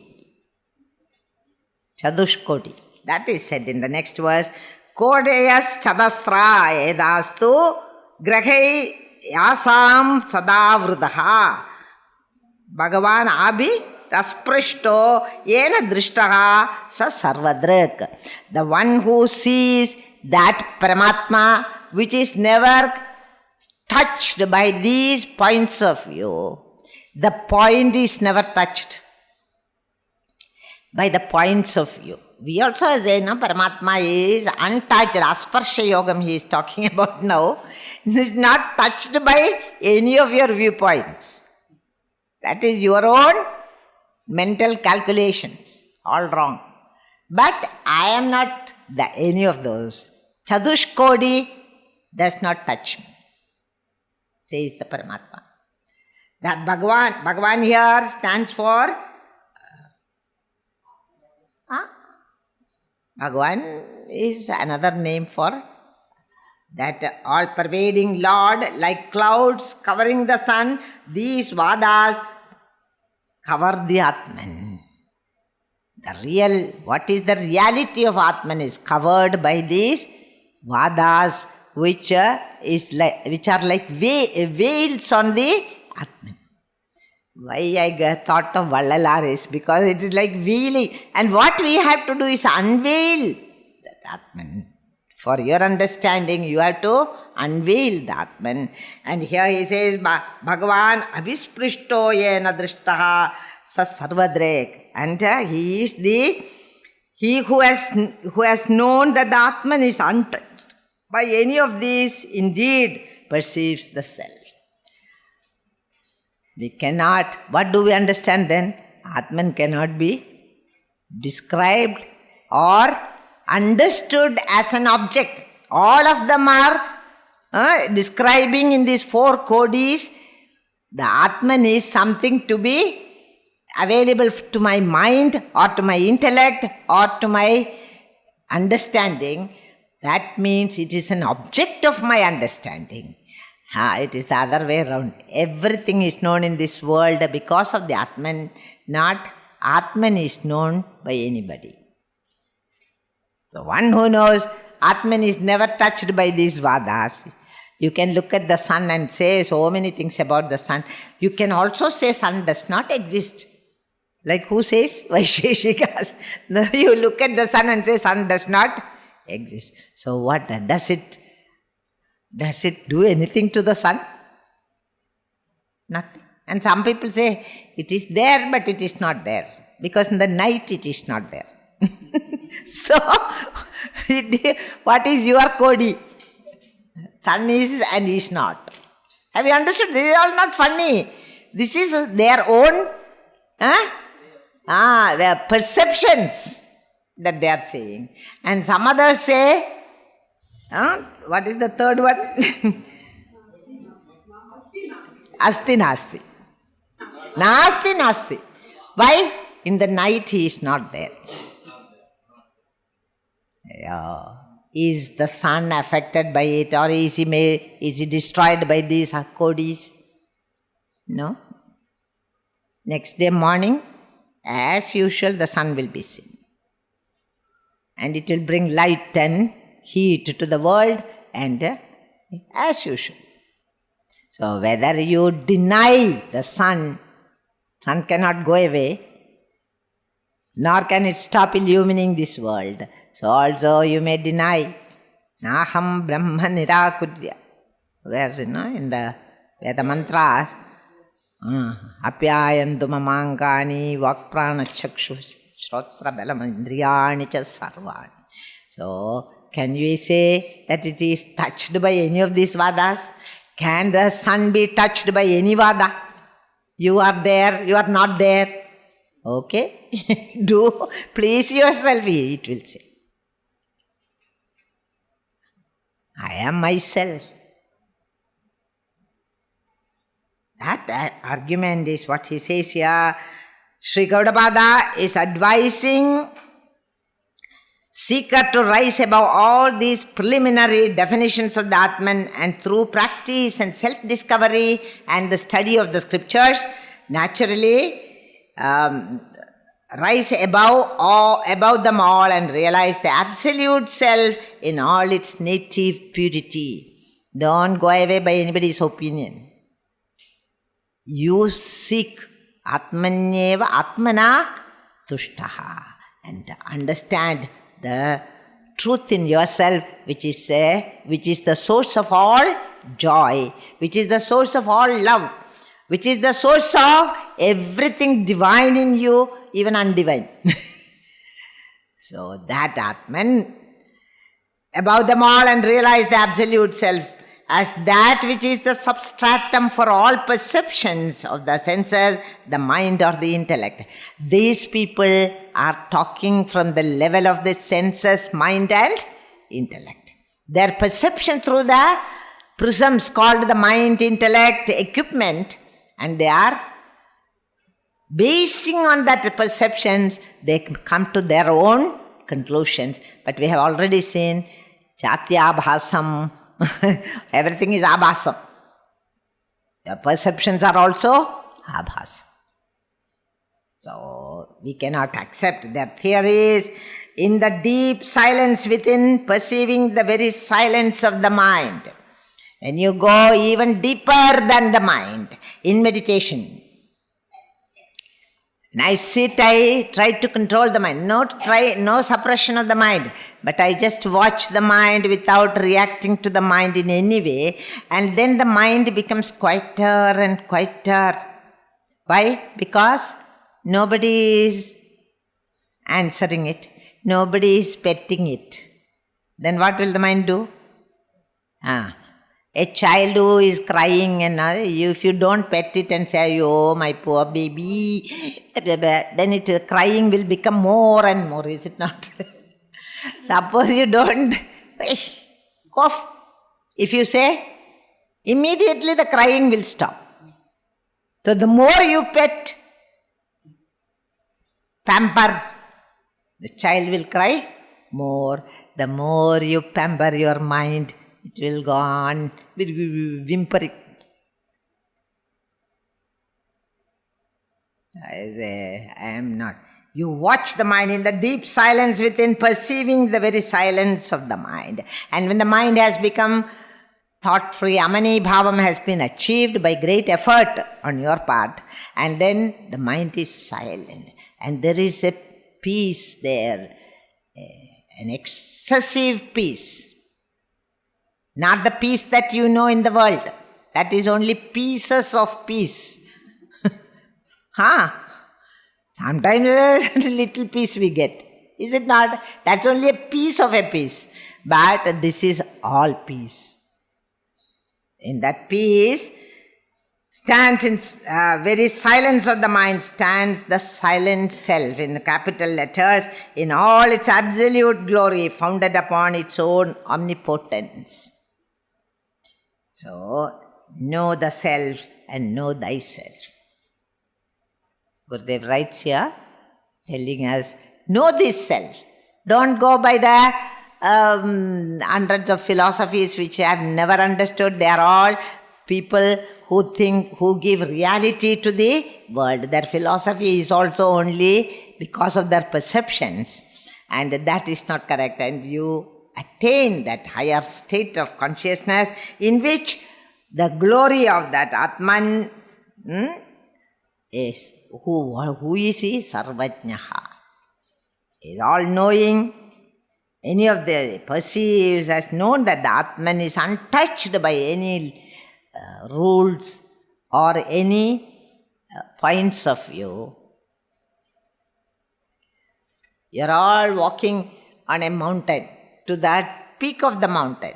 That is said in the next verse. Kodeyas chadasra edastu grahai yasam sadavrudaha. Bhagavan abhi rasprishto yena drishtaha sa sarvadrak. The one who sees that Paramatma which is never touched by these points of view, the point is never touched. by the points of view. We also say, Paramatma is untouched. Asparsha Yogam he is talking about now. It is not touched by any of your viewpoints. That is your own mental calculations. All wrong. But I am not any of those. Chadushkodi does not touch me, says the Paramatma. That Bhagavan here stands for Bhagavan is another name for that all-pervading Lord, like clouds covering the sun. These Vadas cover the Atman. What is the reality of Atman is covered by these Vadas, which are like veils on the Atman. Why I thought of Vallalar is because it is like veiling. And what we have to do is unveil that Atman. For your understanding, you have to unveil the Atman. And here he says, Bhagavan abhisprishto yena drishtaha sa sarvadrek. And he is he who has known that the Atman is untouched by any of these, indeed perceives the self. We cannot, what do we understand then? Atman cannot be described or understood as an object. All of them are describing in these 4 kodis, the Atman is something to be available to my mind or to my intellect or to my understanding. That means it is an object of my understanding. It is the other way around. Everything is known in this world because of the Atman, not Atman is known by anybody. So one who knows Atman is never touched by these Vadas. You can look at the sun and say so many things about the sun. You can also say sun does not exist. Like who says? Vaisheshikas. You look at the sun and say sun does not exist. So what does it? Does it do anything to the sun? Nothing. And some people say it is there but it is not there. Because in the night it is not there. So, what is your kodi? Sun is and is not. Have you understood? This is all not funny. This is their own their perceptions that they are saying. And some others say, what is the third one? Asti nasti. Nasti nasti. Why? In the night he is not there. Is the sun affected by it or is he destroyed by these kodis? No. Next day morning, as usual, the sun will be seen. And it will bring light and heat to the world and as usual. So whether you deny the sun cannot go away, nor can it stop illumining this world. So also you may deny Naham Brahma Nirakurya. Where in the Veda mantras, Apyayantu Mamangani Vakprana Chakshu Shrotra Balam Indriyani Cha Sarvani. So can we say that it is touched by any of these Vadas? Can the sun be touched by any Vada? You are there, you are not there. Okay? Do please yourself, it will say. I am myself. That argument is what he says here. Sri Gaudapada is advising seeker to rise above all these preliminary definitions of the Atman and through practice and self-discovery and the study of the scriptures, naturally rise above them all and realize the absolute self in all its native purity. Don't go away by anybody's opinion. You seek Atmanyeva Atmana Tushtaha and understand the truth in yourself, which is the source of all joy, which is the source of all love, which is the source of everything divine in you, even undivine. So that Atman, above them all, and realize the absolute self as that which is the substratum for all perceptions of the senses, the mind or the intellect. These people are talking from the level of the senses, mind and intellect. Their perception through the prisms called the mind, intellect, equipment, and they are basing on that perceptions, they come to their own conclusions. But we have already seen Jatya Bhasam, everything is Abhasam. Your perceptions are also Abhasam. So we cannot accept their theories. In the deep silence within, perceiving the very silence of the mind. When you go even deeper than the mind in meditation, when I sit, I try to control the mind. No suppression of the mind. But I just watch the mind without reacting to the mind in any way. And then the mind becomes quieter and quieter. Why? Because nobody is answering it. Nobody is petting it. Then what will the mind do? A child who is crying, and if you don't pet it and say, oh, my poor baby, then crying will become more and more, is it not? Suppose you don't, cough. If you say, immediately the crying will stop. So the more you pet, pamper, the child will cry more. The more you pamper your mind, it will go on whimpering. I say, I am not. You watch the mind in the deep silence within, perceiving the very silence of the mind. And when the mind has become thought-free, Amani Bhavam has been achieved by great effort on your part, and then the mind is silent. And there is a peace there, an excessive peace. Not the peace that you know in the world. That is only pieces of peace. Sometimes a little piece we get. Is it not? That's only a piece of a piece. But this is all peace. In that peace stands in very silence of the mind, stands the silent self in capital letters in all its absolute glory, founded upon its own omnipotence. So, know the self and know thyself. Gurudev writes here, telling us, know this self. Don't go by the hundreds of philosophies which I have never understood. They are all people who give reality to the world. Their philosophy is also only because of their perceptions. And that is not correct. And you attain that higher state of consciousness in which the glory of that Atman is who is he? Sarvajnaha. He is all-knowing. Any of the perceives has known that the Atman is untouched by any rules or any points of view. You are all walking on a mountain, to that peak of the mountain.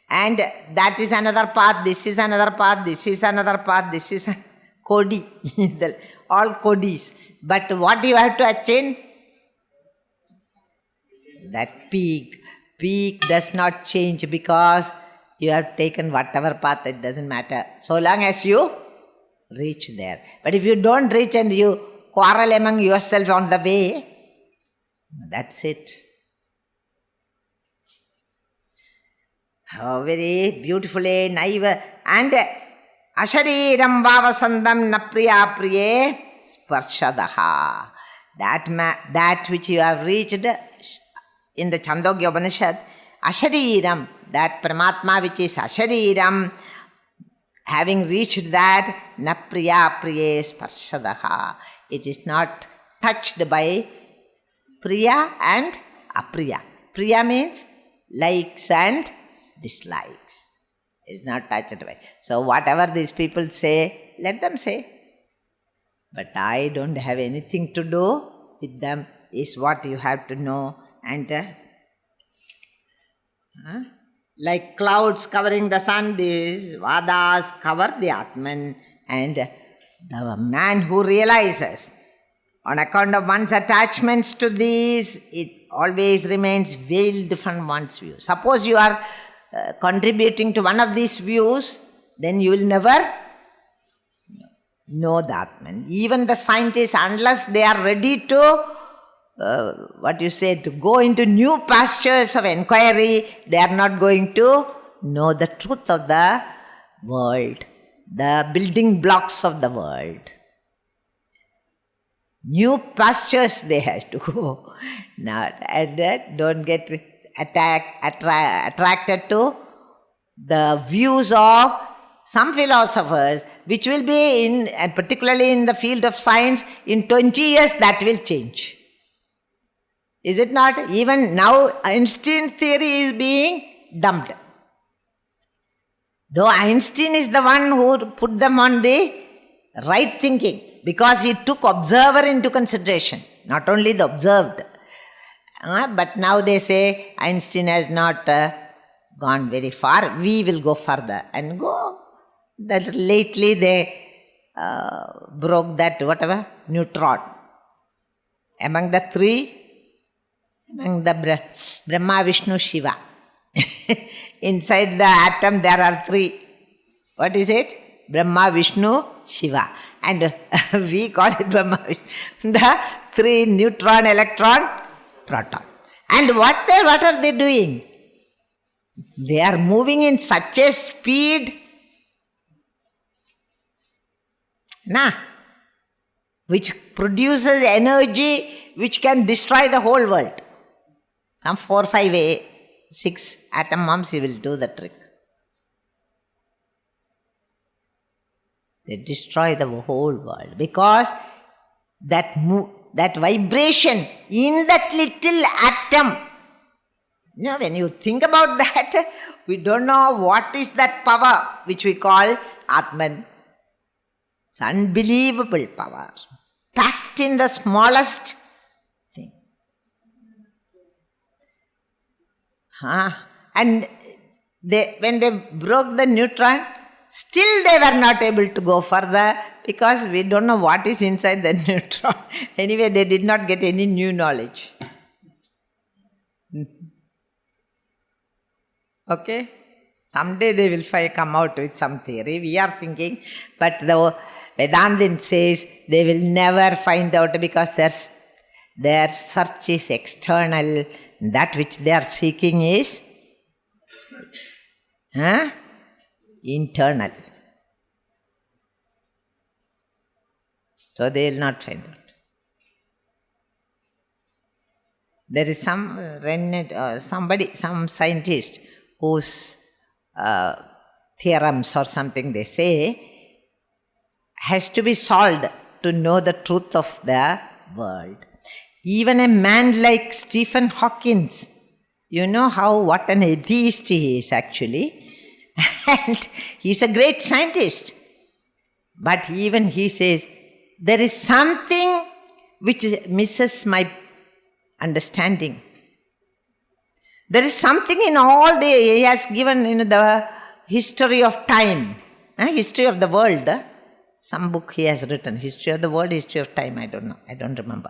And that is another path, this is another path, this is another path, this is Kodi, all Kodis. But what you have to attain? That peak. Peak does not change because you have taken whatever path, it doesn't matter. So long as you reach there. But if you don't reach and you quarrel among yourself on the way, that's it. Oh, very beautifully, naive. And ashariram vavasandam napriya priye sparshadaha. That which you have reached in the Chandogya Upanishad, ashariram, that Paramatma which is ashariram, having reached that, napriya priye sparshadaha. It is not touched by priya and apriya. Priya means likes and dislikes. It's not touched by. So whatever these people say, let them say. But I don't have anything to do with them, is what you have to know. And like clouds covering the sun, these Vadas cover the Atman, and the man who realizes on account of one's attachments to these, it always remains veiled from one's view. Suppose you are contributing to one of these views, then you will never know the Atman. Even the scientists, unless they are ready to to go into new pastures of inquiry, they are not going to know the truth of the world, the building blocks of the world. New pastures they have to go. Don't get attracted to the views of some philosophers, which will be and particularly in the field of science, in 20 years that will change. Is it not? Even now Einstein's theory is being dumped. Though Einstein is the one who put them on the right thinking, because he took observer into consideration, not only the observed. But now they say Einstein has not gone very far, we will go further and go. That lately they broke that neutron. Among the three, among the Brahma, Vishnu, Shiva. Inside the atom there are three. What is it? Brahma, Vishnu, Shiva. And we call it Brahma, Vishnu. The three: neutron, electron, proton. And what are they doing? They are moving in such a speed, which produces energy which can destroy the whole world. Some 4, 5, 6 atom bombs, he will do the trick. They destroy the whole world because that vibration in that little atom. When you think about that, we don't know what is that power which we call Atman. It's unbelievable power, packed in the smallest thing. And when they broke the neutron, still they were not able to go further because we don't know what is inside the neutron. Anyway, they did not get any new knowledge. Okay? Someday they will come out with some theory. We are thinking, but the Vedantin says they will never find out because their search is external. That which they are seeking is internal. So they will not find out. There is some scientist whose theorems or something they say has to be solved to know the truth of the world. Even a man like Stephen Hawking, you know what an atheist he is actually. And he's a great scientist. But even he says, there is something which misses my understanding. There is something in all he has given in the history of time, history of the world. Some book he has written, history of the world, history of time, I don't know, I don't remember.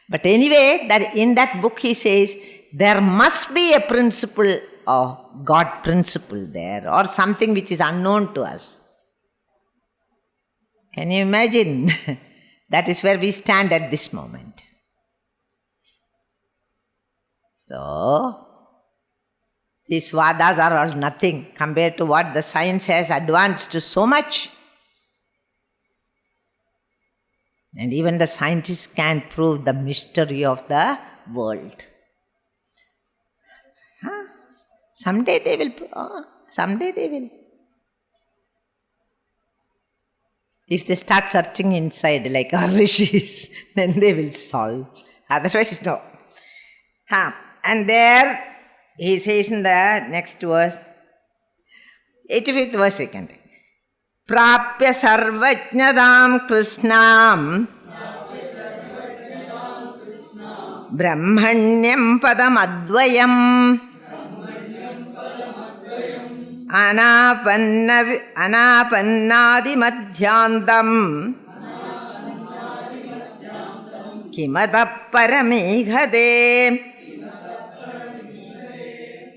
But anyway, in that book he says, there must be a principle of God principle there, or something which is unknown to us. Can you imagine? That is where we stand at this moment. So, these Vadas are all nothing compared to what the science has advanced to so much. And even the scientists can't prove the mystery of the world. Someday they will. Someday they will. If they start searching inside like our rishis, then they will solve. Otherwise, no. And there he says in the next verse, 85th verse we can take. Prapya sarvajnadam krishnam Brahmanyam padamadvayam anapannadi madhyantam kimata paramihade.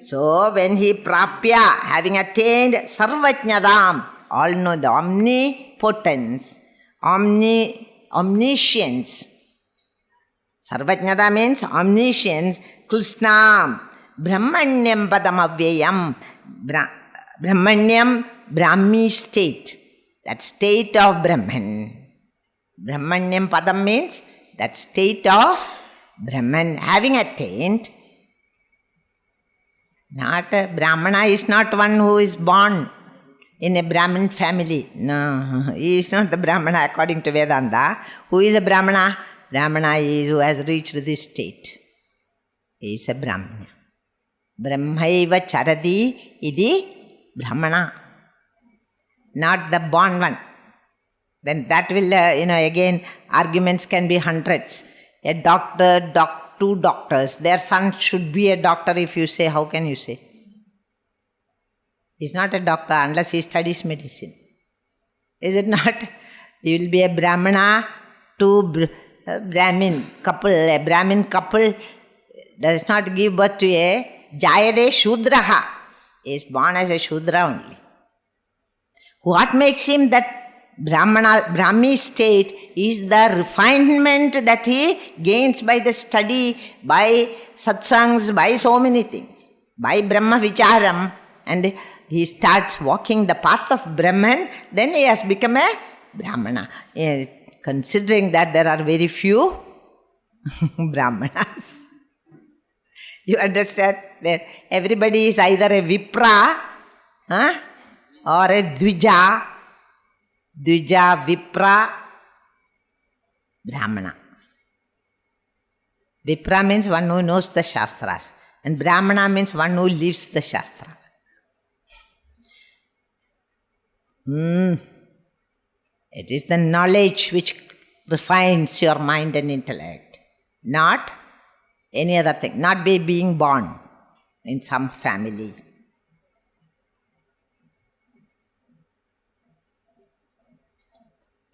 So when he prapya, having attained sarvajnadam, all know the omnipotence, omniscience. Sarvajnada means omniscience. Krishnam, Brahmanyam padamavyayam. Brahmanyam, Brahmi state. That state of Brahman. Brahmanyam padam means that state of Brahman having attained. Not a Brahmana is not one who is born in a Brahmin family. No, he is not the Brahmana according to Vedanta. Who is a Brahmana? Brahmana is who has reached this state. He is a Brahmana. Brahmaiva charadi idi Brahmana. Not the born one. Then that will, again, arguments can be hundreds. A doctor, two doctors, their son should be a doctor if you say, how can you say? He is not a doctor unless he studies medicine. Is it not? He will be a Brahmana, two Brahmin couple. A Brahmin couple does not give birth to a Jayade Shudraha. He is born as a Shudra only. What makes him that Brahmi state is the refinement that he gains by the study, by satsangs, by so many things, by Brahma Vicharam, and he starts walking the path of Brahman, then he has become a Brahmana. Considering that there are very few Brahmanas. You understand? That everybody is either a Vipra or a Dvija. Dvija, Vipra, Brahmana. Vipra means one who knows the Shastras, and Brahmana means one who lives the Shastra. It is the knowledge which refines your mind and intellect, not any other thing, not by being born in some family.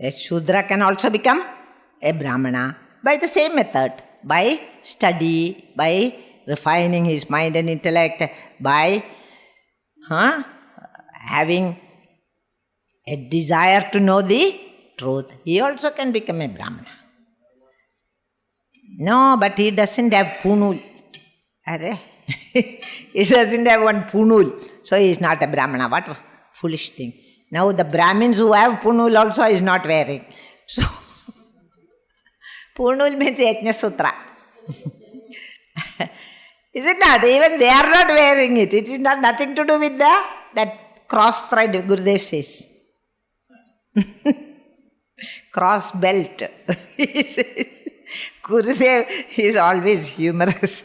A Shudra can also become a Brahmana by the same method, by study, by refining his mind and intellect, by having a desire to know the truth. He also can become a Brahmana. No, but he doesn't have punul. He doesn't have one punul, so he is not a Brahmana. What foolish thing. Now the Brahmins who have punul also is not wearing. So, punul means Yajna Sutra. Is it not? Even they are not wearing it. It is not nothing to do with that cross thread, Gurudev says. Cross belt. He says. Gurudev is always humorous.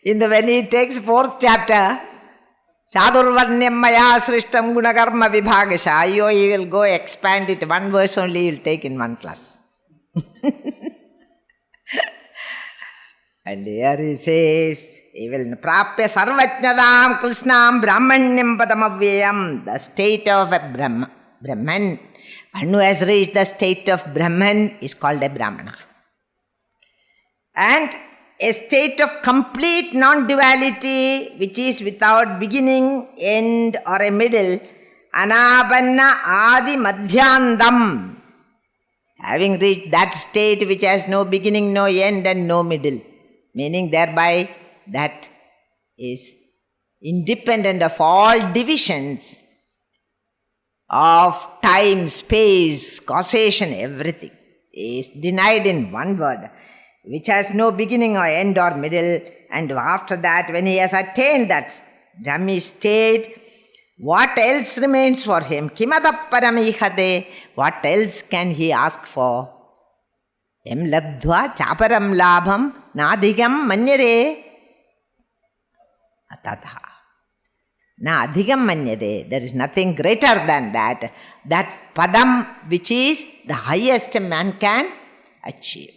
When he takes 4th chapter, Sadurvarnyam maya srishtam gunakarma vibhagasha. He will go expand it. One verse only he will take in one class. And here he says, he will prapya sarvajnadam krishnam brahmanyam padamavyayam. The state of a Brahman. One who has reached the state of Brahman is called a Brahmana. And a state of complete non-duality, which is without beginning, end or a middle, anapanna adi madhyandam. Having reached that state which has no beginning, no end and no middle, meaning thereby that is independent of all divisions of time, space, causation, everything is denied in one word, which has no beginning or end or middle. And after that, when he has attained that Brahmi state, what else remains for him? Kimada paramihate? What else can he ask for? Em labdhva chaparam labham nadhigam manyare atadha. Na adhigam manyade. There is nothing greater than that. That padam which is the highest man can achieve.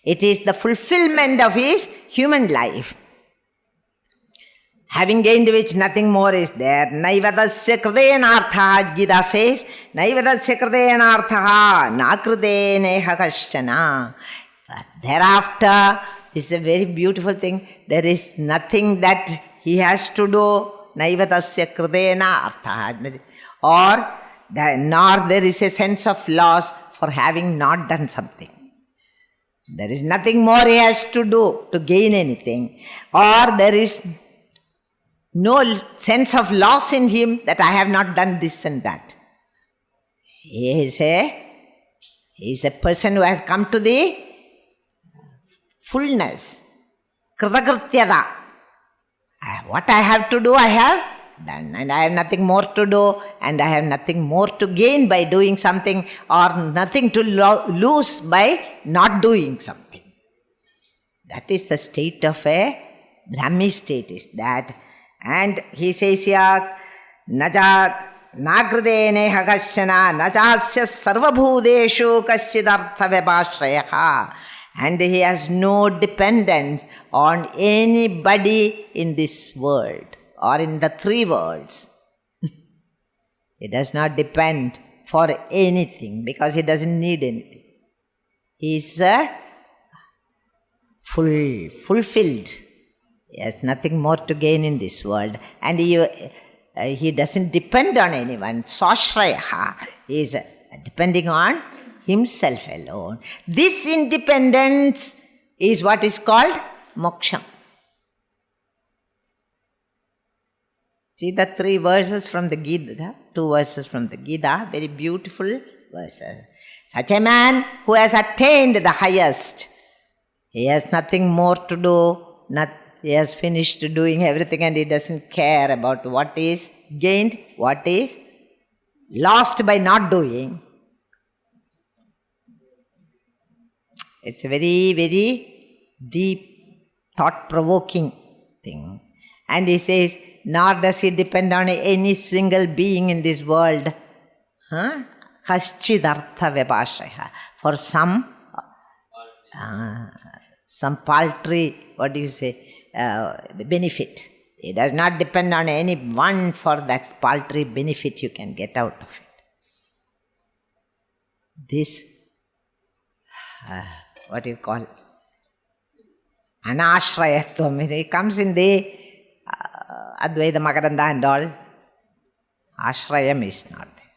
It is the fulfillment of his human life. Having gained which nothing more is there. Naivadasya kridenarthaha, Gita says, Naivadasya kridenarthaha nakrideneha kaschana. Thereafter, this is a very beautiful thing. There is nothing that he has to do. Naivatasya kridena arthaha. Or nor there is a sense of loss for having not done something. There is nothing more he has to do to gain anything. Or there is no sense of loss in him that I have not done this and that. He is a person who has come to the fullness. Kritakrityada. What I have to do, I have done. And I have nothing more to do, and I have nothing more to gain by doing something, or nothing to lose by not doing something. That is the state of a Brahmi state, is that. And he says here, Naja Nagradene Hagashana Najasya Sarvabhudeshu Kashidartha Vebhashrayaha. And he has no dependence on anybody in this world or in the three worlds. He does not depend for anything because he doesn't need anything. He is fulfilled. He has nothing more to gain in this world. And he doesn't depend on anyone. Swashrayaha. He is depending on himself alone. This independence is what is called moksha. See the 3 verses from the Gita, 2 verses from the Gita, very beautiful verses. Such a man who has attained the highest, he has nothing more to do, he has finished doing everything and he doesn't care about what is gained, what is lost by not doing. It's a very, very deep, thought-provoking thing. And he says, nor does he depend on any single being in this world. Kaschidartha vebhashaya. For some paltry, benefit. He does not depend on anyone for that paltry benefit you can get out of it. This, anashrayatvam, it comes in the Advaita Makaranda and all. Ashrayam is not there.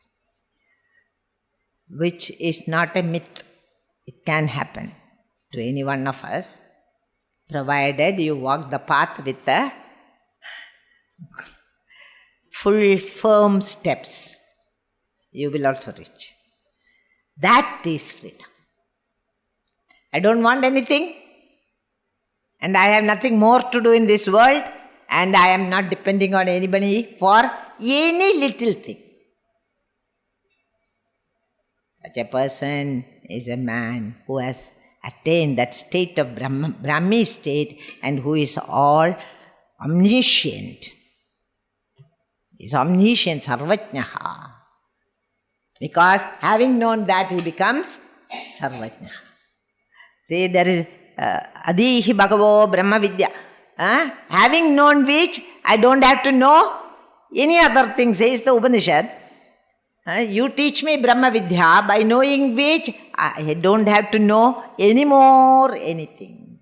Which is not a myth. It can happen to any one of us, provided you walk the path with a full, firm steps. You will also reach. That is freedom. I don't want anything, and I have nothing more to do in this world, and I am not depending on anybody for any little thing. Such a person is a man who has attained that state of Brahmi state and who is all omniscient. He is omniscient, sarvajnaha. Because having known that, he becomes sarvajnaha. See, there is Adihi Bhagavo Brahma Vidya. Having known which, I don't have to know any other thing, says the Upanishad. You teach me Brahma Vidya, by knowing which, I don't have to know any more anything.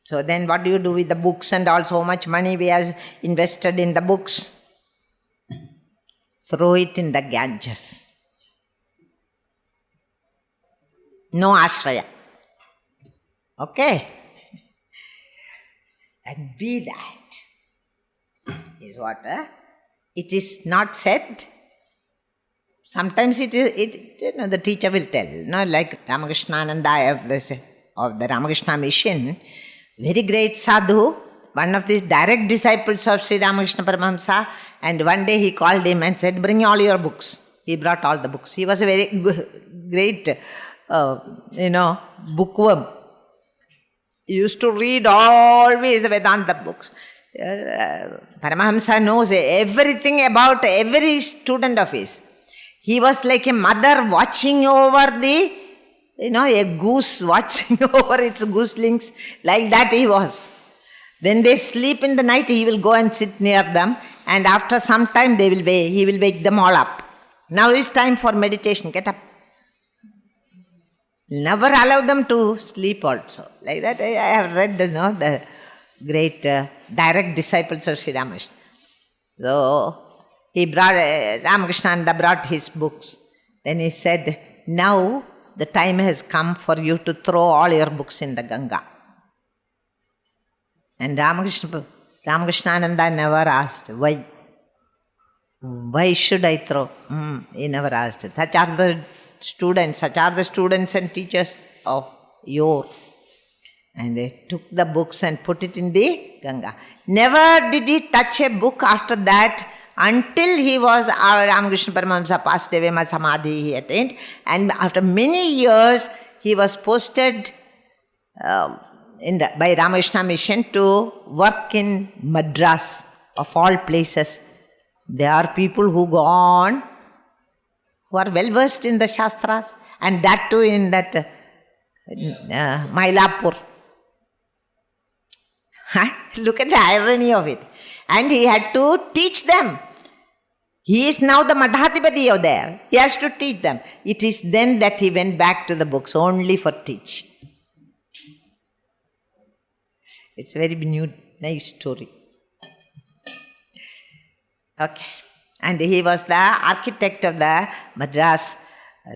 So then what do you do with the books and all? So much money we have invested in the books. Throw it in the Ganges. No ashraya. Okay? And be that is what it is not said. Sometimes the teacher will tell, like Ramakrishnaananda of the Ramakrishna mission, very great sadhu, one of the direct disciples of Sri Ramakrishna Paramahamsa, and one day he called him and said, bring all your books. He brought all the books. He was a very great, bookworm. He used to read always the Vedanta books. Paramahamsa knows everything about every student of his. He was like a mother watching over the a goose watching over its gooselings. Like that he was. When they sleep in the night, he will go and sit near them, and after some time he will wake them all up. Now it's time for meditation, get up. Never allow them to sleep also. Like that I have read the great direct disciples of Sri Ramakrishna. So he brought, Ramakrishnananda brought his books. Then he said, now the time has come for you to throw all your books in the Ganga. And Ramakrishnananda never asked, why? Why should I throw? He never asked. Such are the students and teachers of yore. And they took the books and put it in the Ganga. Never did he touch a book after that until he was Ramakrishna Paramahamsa passed away, Samadhi he attained. And after many years, he was posted by Ramakrishna Mission to work in Madras, of all places. There are people who go on, who are well versed in the Shastras, and that too in that Mylapore. Look at the irony of it. And he had to teach them. He is now the Madhatipati of there. He has to teach them. It is then that he went back to the books only for teach. It's a very nice story. Okay. And he was the architect of the Madras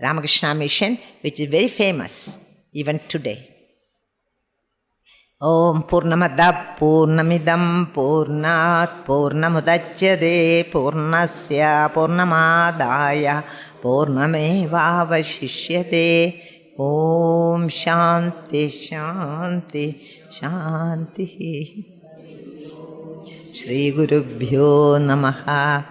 Ramakrishna Mission, which is very famous even today. Om Purnamada Purnamidam Purnat Purnamudachyade Purnasya Purnamadaya Purnameva Vashishyate. Om Shanti Shanti Shanti. Shri Gurubhyo Namaha.